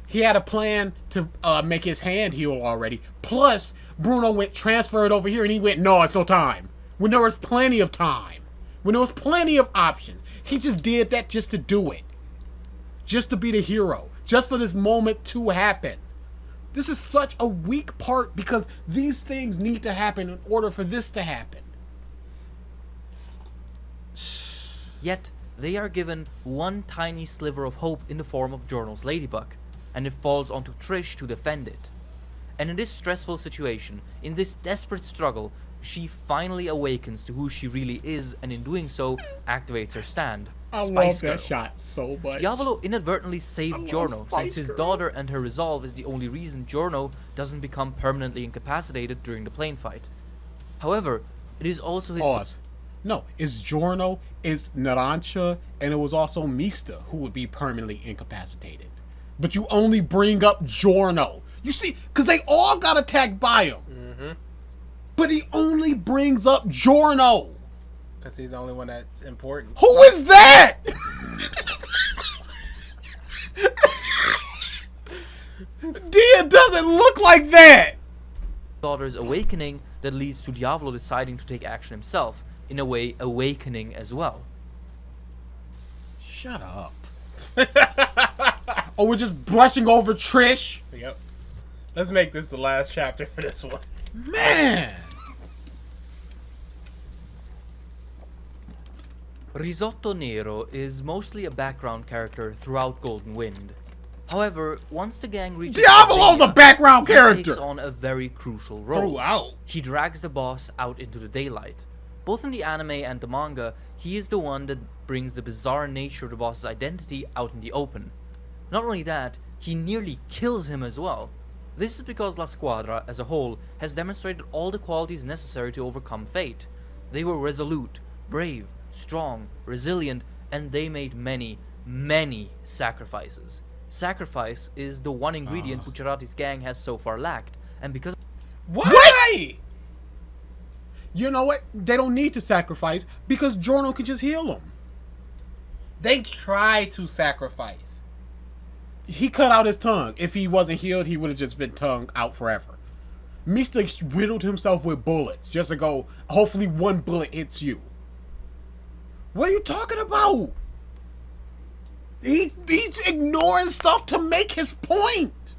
He had a plan to make his hand heal already. Plus, Bruno went transferred over here and he went, no, it's no time. When there was plenty of time. When there was plenty of options. He just did that just to do it. Just to be the hero. Just for this moment to happen. This is such a weak part because these things need to happen in order for this to happen. Yet, they are given one tiny sliver of hope in the form of Giorno's ladybug, and it falls onto Trish to defend it. And in this stressful situation, in this desperate struggle, she finally awakens to who she really is, and in doing so, activates her stand. I Spice love Girl. that shot so much. Diavolo inadvertently saved Giorno, Spice since his Girl. daughter and her resolve is the only reason Giorno doesn't become permanently incapacitated during the plane fight. However, it is also his... Pause. No, it's Giorno, it's Narancia, and it was also Mista who would be permanently incapacitated. But you only bring up Giorno. You see, because they all got attacked by him. But he only brings up Giorno. Because he's the only one that's important. Who is that? Dia doesn't look like that. daughter's awakening that leads to Diavolo deciding to take action himself, in a way awakening as well. Shut up. Oh, we're just brushing over Trish? Yep. Let's make this the last chapter for this one. Man! Risotto Nero is mostly a background character throughout Golden Wind. However, once the gang reaches Diavolo's a Albania, background he character! takes on a very crucial role. Throughout. He drags the boss out into the daylight. Both in the anime and the manga, he is the one that brings the bizarre nature of the boss's identity out in the open. Not only that, he nearly kills him as well. This is because La Squadra, as a whole, has demonstrated all the qualities necessary to overcome fate. They were resolute, brave, strong, resilient, and they made many, many sacrifices. Sacrifice is the one ingredient Bucciarati's gang has so far lacked, and because Why? You know what? They don't need to sacrifice because Giorno can just heal them. They try to sacrifice. He cut out his tongue. If he wasn't healed, he would have just been tongue out forever. Mista riddled himself with bullets just to go, hopefully one bullet hits you. What are you talking about? He's ignoring stuff to make his point.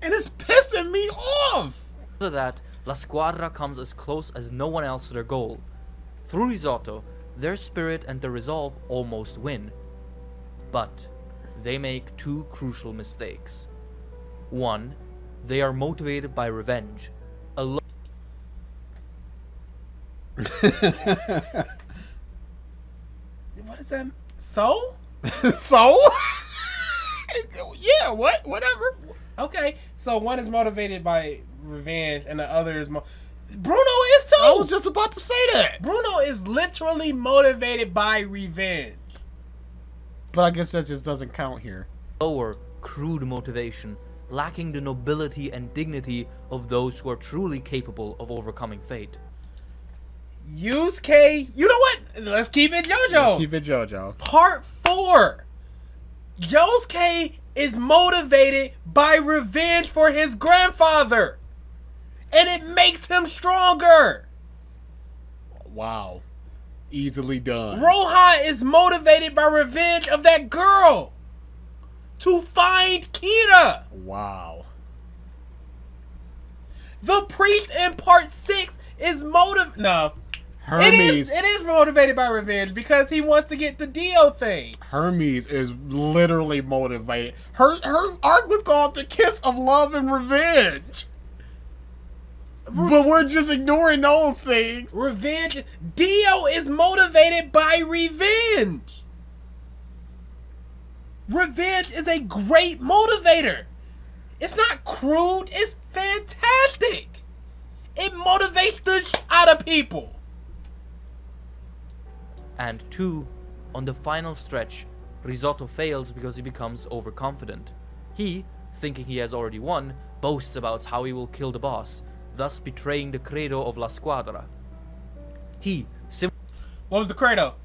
And it's pissing me off. of that, La Squadra comes as close as no one else to their goal. Through Risotto, their spirit and their resolve almost win. But they make two crucial mistakes. One, they are motivated by revenge. What is that? So? So? Yeah, what? Whatever. Okay, so one is motivated by revenge and the other is Bruno is too! I was just about to say that. Bruno is literally motivated by revenge. But I guess that just doesn't count here. Lower, crude motivation, lacking the nobility and dignity of those who are truly capable of overcoming fate. Yusuke, you know what? Let's keep it JoJo. Let's keep it JoJo. Part 4. Yosuke is motivated by revenge for his grandfather. And it makes him stronger. Wow. Easily done. Rohan is motivated by revenge of that girl. To find Kira. Wow. The priest in part 6 is No. Hermes. It is motivated by revenge because he wants to get the Dio thing. Hermes is literally motivated. Her arc was called The Kiss of Love and Revenge. But we're just ignoring those things. Revenge. Dio is motivated by revenge. Revenge is a great motivator. It's not crude. It's fantastic. It motivates the out of people. And 2, on the final stretch, Risotto fails because he becomes overconfident. He, thinking he has already won, boasts about how he will kill the boss, thus betraying the credo of La Squadra. What was the credo?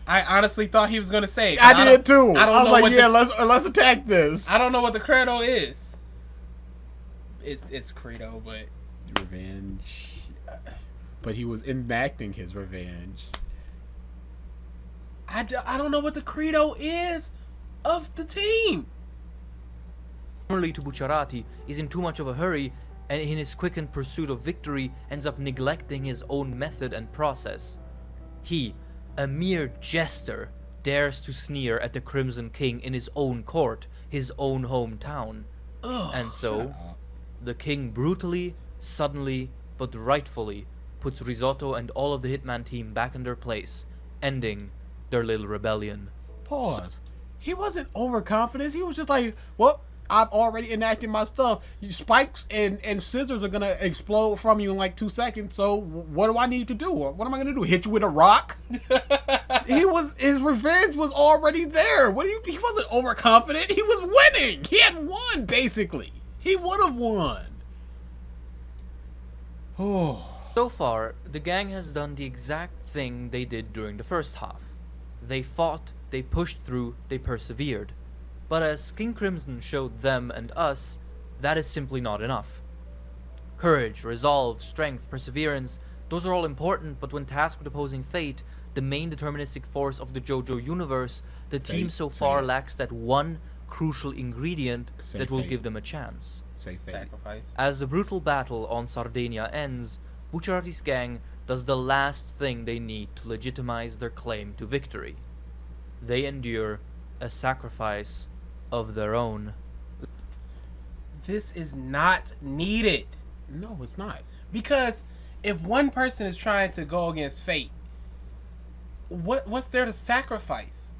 I honestly thought he was gonna say it. I did too. I don't was know like, what yeah, let's attack this. I don't know what the credo is. It's credo, but Revenge. But he was enacting his revenge. I don't know what the credo is of the team. Similarly to Bucciarati, is in too much of a hurry and in his quickened pursuit of victory ends up neglecting his own method and process. He, a mere jester, dares to sneer at the Crimson King in his own court, his own hometown. And so, the king brutally, suddenly, but rightfully puts Risotto and all of the Hitman team back in their place, ending their little rebellion. Pause. He wasn't overconfident. He was just like, well, I've already enacted my stuff. Spikes and scissors are going to explode from you in like 2 seconds. So what do I need to do? What am I going to do? Hit you with a rock? His revenge was already there. He wasn't overconfident. He was winning. He had won, basically. He would have won. Oh. So far, the gang has done the exact thing they did during the first half. They fought, they pushed through, they persevered. But as King Crimson showed them and us, that is simply not enough. Courage, resolve, strength, perseverance, those are all important, but when tasked with opposing fate, the main deterministic force of the JoJo universe, the team so far lacks that one crucial ingredient that will give them a chance. Sacrifice. As the brutal battle on Sardinia ends, Bucciarati's gang does the last thing they need to legitimize their claim to victory. They endure a sacrifice of their own. This is not needed. No, it's not. Because if one person is trying to go against fate, what's there to sacrifice?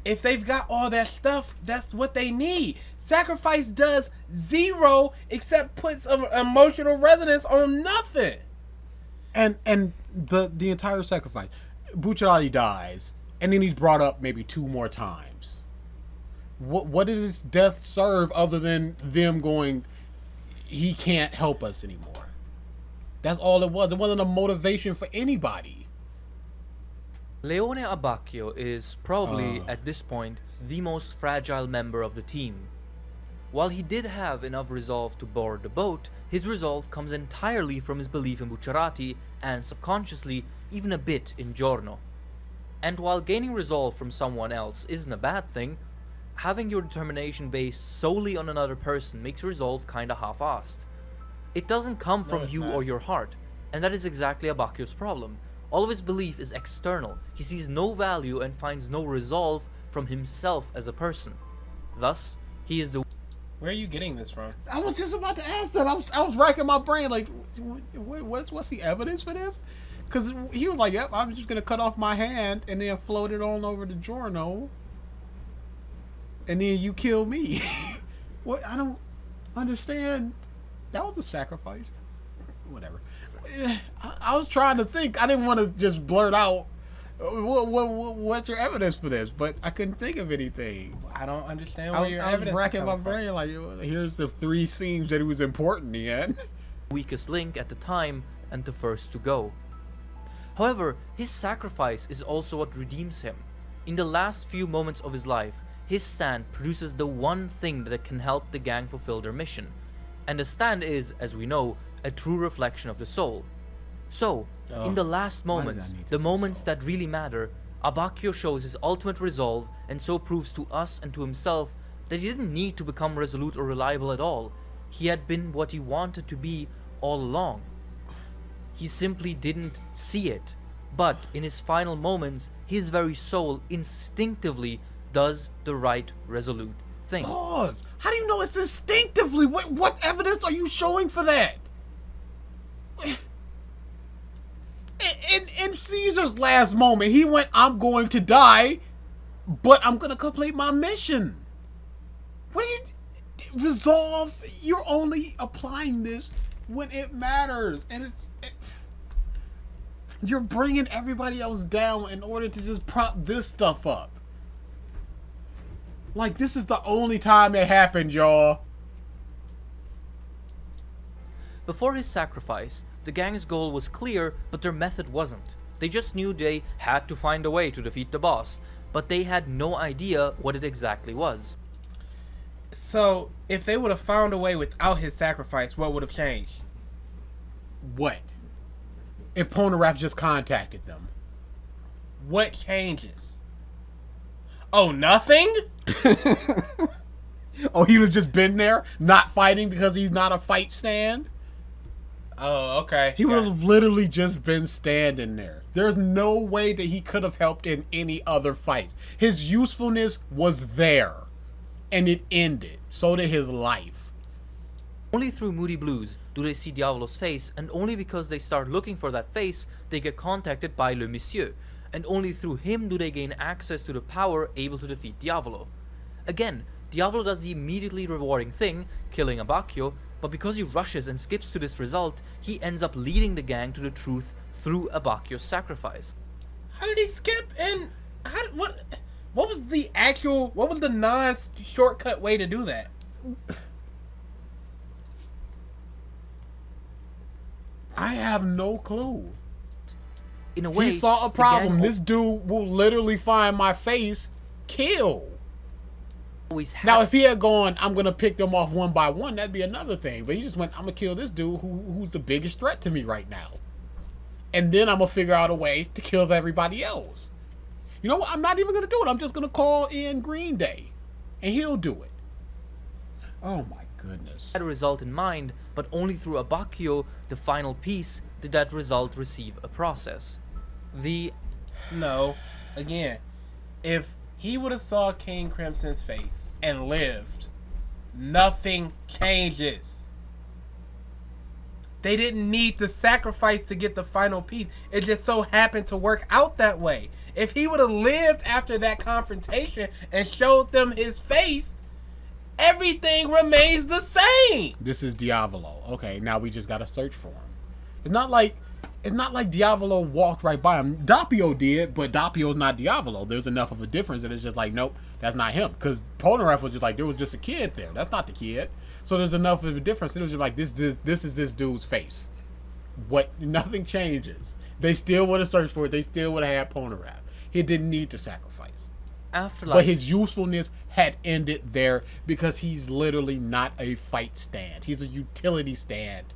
If they've got all that stuff, that's what they need. Sacrifice does zero except puts an emotional resonance on nothing. And the entire sacrifice. Bucciarati dies, and then he's brought up maybe 2 more times. What did his death serve other than them going, he can't help us anymore? That's all it was. It wasn't a motivation for anybody. Leone Abbacchio is probably, at this point, the most fragile member of the team. While he did have enough resolve to board the boat, his resolve comes entirely from his belief in Bucciarati and subconsciously even a bit in Giorno. And while gaining resolve from someone else isn't a bad thing, having your determination based solely on another person makes resolve kinda half-assed. It doesn't come from you or your heart, and that is exactly Abbacchio's problem. All of his belief is external. He sees no value and finds no resolve from himself as a person. Thus, he is the... Where are you getting this from? I was just about to ask that. I was racking my brain like, what's the evidence for this? Because he was like, yep, I'm just going to cut off my hand and then float it on over to Giorno. And then you kill me. What? I don't understand. That was a sacrifice. Whatever. I was trying to think. I didn't want to just blurt out, what's your evidence for this? But I couldn't think of anything. I don't understand where your evidence is. I was racking my from. brain like, here's the 3 scenes that it was important in. weakest link at the time and the first to go. However, his sacrifice is also what redeems him. In the last few moments of his life, his stand produces the one thing that can help the gang fulfill their mission. And the stand is, as we know, a true reflection of the soul. So, in the last moments, the moments that really matter, Abbacchio shows his ultimate resolve and so proves to us and to himself that he didn't need to become resolute or reliable at all. He had been what he wanted to be all along. He simply didn't see it. But in his final moments, his very soul instinctively does the right resolute thing. Pause. How do you know it's instinctively? What evidence are you showing for that? In Caesar's last moment, he went, I'm going to die, but I'm going to complete my mission. What do you... Resolve, you're only applying this when it matters. And you're bringing everybody else down in order to just prop this stuff up. Like, this is the only time it happened, y'all. Before his sacrifice, the gang's goal was clear, but their method wasn't. They just knew they had to find a way to defeat the boss, but they had no idea what it exactly was. So, if they would have found a way without his sacrifice, what would have changed? What? If Polnareff just contacted them. What changes? Oh, nothing? Oh, he was just been there, not fighting because he's not a fight stand? Oh, okay. He would have literally just been standing there. There's no way that he could have helped in any other fights. His usefulness was there. And it ended. So did his life. Only through Moody Blues do they see Diavolo's face, and only because they start looking for that face, they get contacted by Le Monsieur, and only through him do they gain access to the power able to defeat Diavolo. Again, Diavolo does the immediately rewarding thing, killing Abbacchio, but because he rushes and skips to this result, he ends up leading the gang to the truth through Abbacchio's sacrifice. How did he skip and... What was the non-shortcut way to do that? I have no clue. In a way, he saw a problem. This dude will literally find my face, kill. Now, if he had gone, I'm going to pick them off one by one, that'd be another thing. But he just went, I'm going to kill this dude who's the biggest threat to me right now. And then I'm going to figure out a way to kill everybody else. You know what? I'm not even going to do it. I'm just going to call in Green Day. And he'll do it. Oh my goodness. Had a result in mind, but only through Abbacchio, the final piece, did that result receive a process. No. Again, if he would have saw King Crimson's face and lived, nothing changes. They didn't need the sacrifice to get the final piece. It just so happened to work out that way. If he would have lived after that confrontation and showed them his face, everything remains the same. This is Diavolo. Okay, now we just gotta search for him. It's not like It's not like Diavolo walked right by him. Doppio did, but Doppio's not Diavolo. There's enough of a difference that it's just like, nope, that's not him. Because Polnareff was just like, there was just a kid there. That's not the kid. So there's enough of a difference. It was just like, this is this dude's face. Nothing changes. They still would have searched for it. They still would have had Polnareff. He didn't need to sacrifice. Afterlife. But his usefulness had ended there because he's literally not a fight stand. He's a utility stand.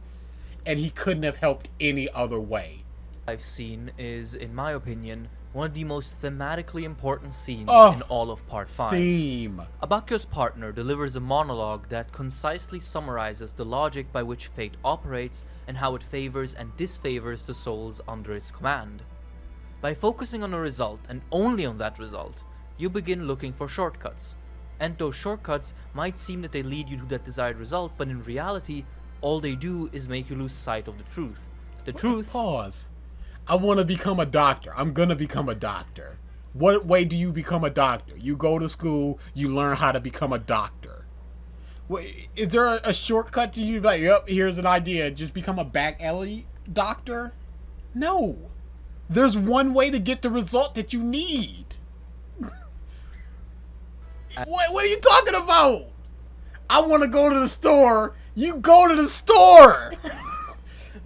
And he couldn't have helped any other way. Life scene is, in my opinion, one of the most thematically important scenes Oh, in all of Part 5. Theme. Abacchio's partner delivers a monologue that concisely summarizes the logic by which fate operates and how it favors and disfavors the souls under its command. By focusing on a result and only on that result, you begin looking for shortcuts. And those shortcuts might seem that they lead you to that desired result, but in reality, all they do is make you lose sight of the truth. The truth... Pause. I want to become a doctor. I'm going to become a doctor. What way do you become a doctor? You go to school, you learn how to become a doctor. Wait, is there a shortcut to you? Like, yep, here's an idea. Just become a back alley doctor? No. There's one way to get the result that you need. What are you talking about? I want to go to the store. You go to the store.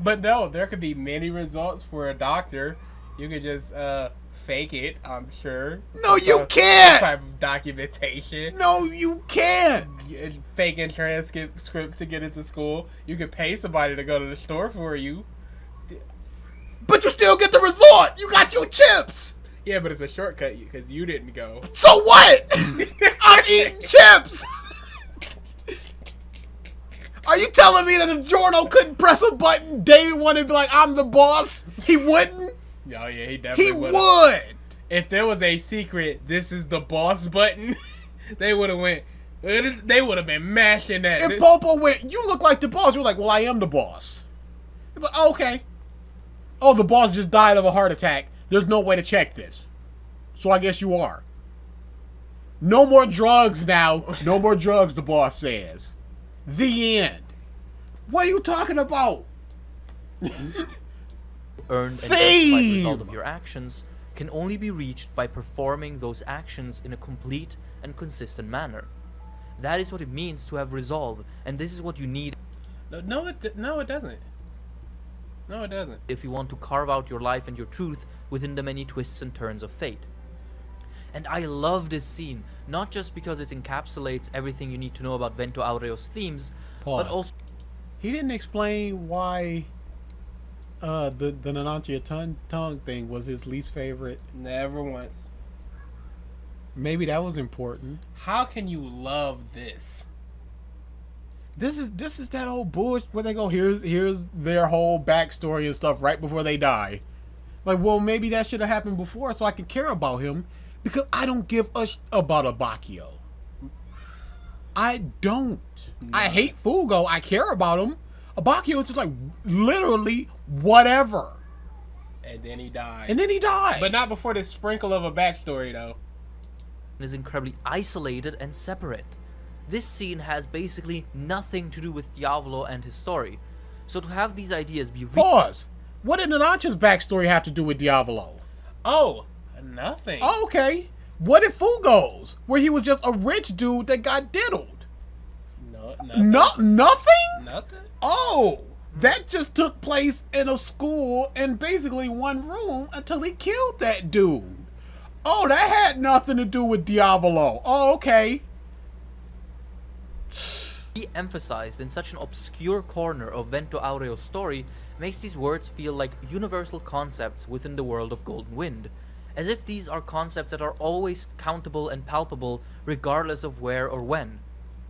But no, there could be many results for a doctor. You could just fake it, I'm sure. No, you can't. Some type of documentation. No, you can't. Faking transcript to get into school. You could pay somebody to go to the store for you. But you still get the result. You got your chips. Yeah, but it's a shortcut because you didn't go. So what? I'm eating chips. Are you telling me that if Giorno couldn't press a button day one and be like, I'm the boss, he wouldn't? Oh, yeah, he definitely He would've. would. If there was a secret, this is the boss button, they would have went, they would have been mashing that. If Popo went, you look like the boss, you're like, well, I am the boss. But, okay. Oh, the boss just died of a heart attack. There's no way to check this. So I guess you are. No more drugs now. No more drugs, the boss says. The end. What are you talking about? Earned and justified result of your actions can only be reached by performing those actions in a complete and consistent manner. That is what it means to have resolve, and this is what you need. No, it doesn't. No, it doesn't. If you want to carve out your life and your truth within the many twists and turns of fate. And I love this scene, not just because it encapsulates everything you need to know about Vento Aureo's themes, Pause. but also... He didn't explain why the Nanantia tongue thing was his least favorite. Never once. Maybe that was important. How can you love this? This is that old bullshit where they go, here's their whole backstory and stuff right before they die. Like, well, maybe that should have happened before so I can care about him, because I don't give a about Abacchio. I don't. No. I hate Fugo. I care about him. Abacchio is just like literally whatever. And then he died. But not before this sprinkle of a backstory, though. Is incredibly isolated and separate. This scene has basically nothing to do with Diavolo and his story. So to have these ideas be... Pause. What did Nanancha's backstory have to do with Diavolo? Oh, nothing. Oh, okay. What if Fugo's, where he was just a rich dude that got diddled? No, nothing. Nothing? Nothing? Oh, that just took place in a school in basically one room until he killed that dude. Oh, that had nothing to do with Diavolo. Oh, okay. Be emphasized in such an obscure corner of Vento Aureo's story makes these words feel like universal concepts within the world of Golden Wind, as if these are concepts that are always countable and palpable regardless of where or when.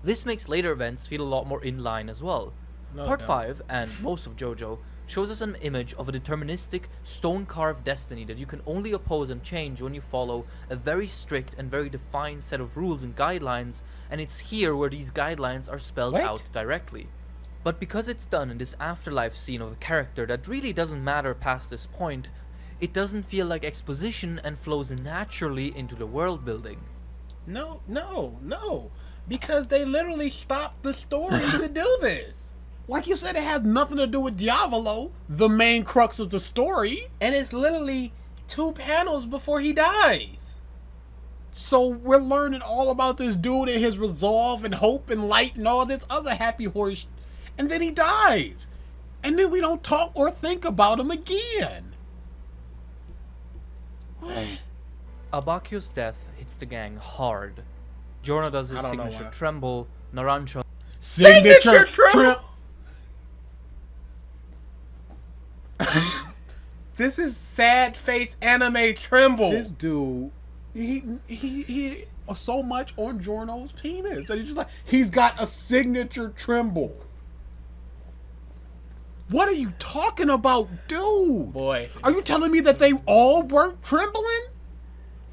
This makes later events feel a lot more in line as well. Part 5, and most of JoJo, shows us an image of a deterministic, stone-carved destiny that you can only oppose and change when you follow a very strict and very defined set of rules and guidelines, and it's here where these guidelines are spelled out directly. But because it's done in this afterlife scene of a character that really doesn't matter past this point, it doesn't feel like exposition and flows naturally into the world building. No. Because they literally stopped the story to do this. Like you said, it has nothing to do with Diavolo, the main crux of the story. And it's literally 2 panels before he dies. So we're learning all about this dude and his resolve and hope and light and all this other happy horse. And then he dies. And then we don't talk or think about him again. Abbacchio's death hits the gang hard. Giorno does his I don't know signature why. tremble. Naranjo Signature trip. This is sad face anime tremble. This dude, he so much on Giorno's penis. And he's just like, he's got a signature tremble. What are you talking about, dude? Boy. Are you telling me that they all weren't trembling?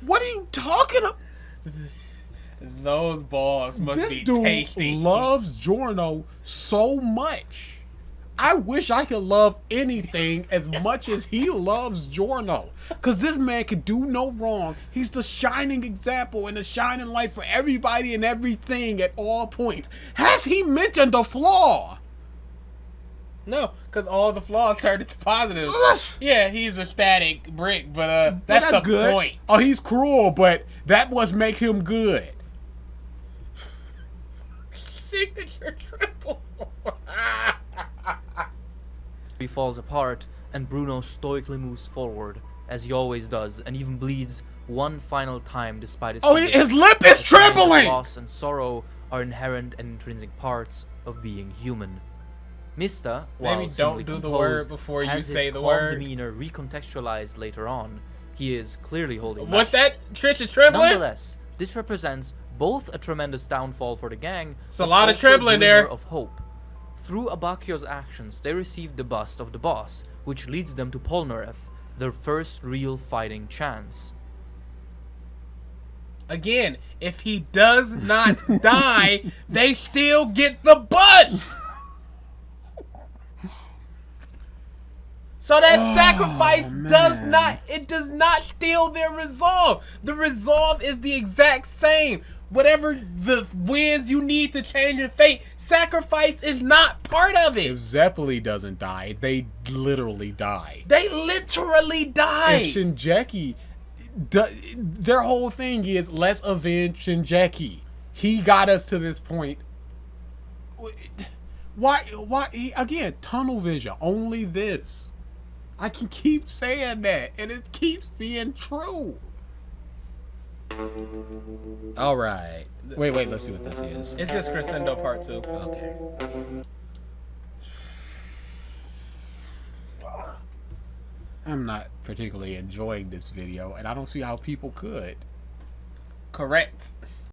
What are you talking about? Those balls must This be dude tasty. loves Giorno so much. I wish I could love anything as much as he loves Giorno. Because this man could do no wrong. He's the shining example and the shining light for everybody and everything at all points. Has he mentioned a flaw? No, because all the flaws turned into positive. Yeah, he's a static brick, but But that's the good. point. Oh, he's cruel, but that must make him good. Signature triple. He falls apart, and Bruno stoically moves forward, as he always does, and even bleeds one final time despite his His lip is trembling! Loss and sorrow are inherent and intrinsic parts of being human. Mista, while Maybe seemingly don't do the composed, word before you has say his the calm word. demeanor recontextualized later on. He is clearly holding What's back. that? Trish is trembling? Nonetheless, this represents both a tremendous downfall for the gang, It's a but lot of also trembling glimmer there. of hope. Through Abbacchio's actions, they receive the bust of the boss, which leads them to Polnareff, their first real fighting chance. Again, if he does not die, they still get the bust. So that sacrifice does not steal their resolve. The resolve is the exact same. Whatever the wins you need to change your fate, sacrifice is not part of If it. Zeppeli doesn't die, they literally die. They literally die. And Shinjeki, their whole thing is let's avenge Shinjeki. He got us to this point. Why? Again, tunnel vision. Only this. I can keep saying that, and it keeps being true. All right. Wait. Let's see what this is. It's just Crescendo Part 2. Okay. I'm not particularly enjoying this video, and I don't see how people could. Correct.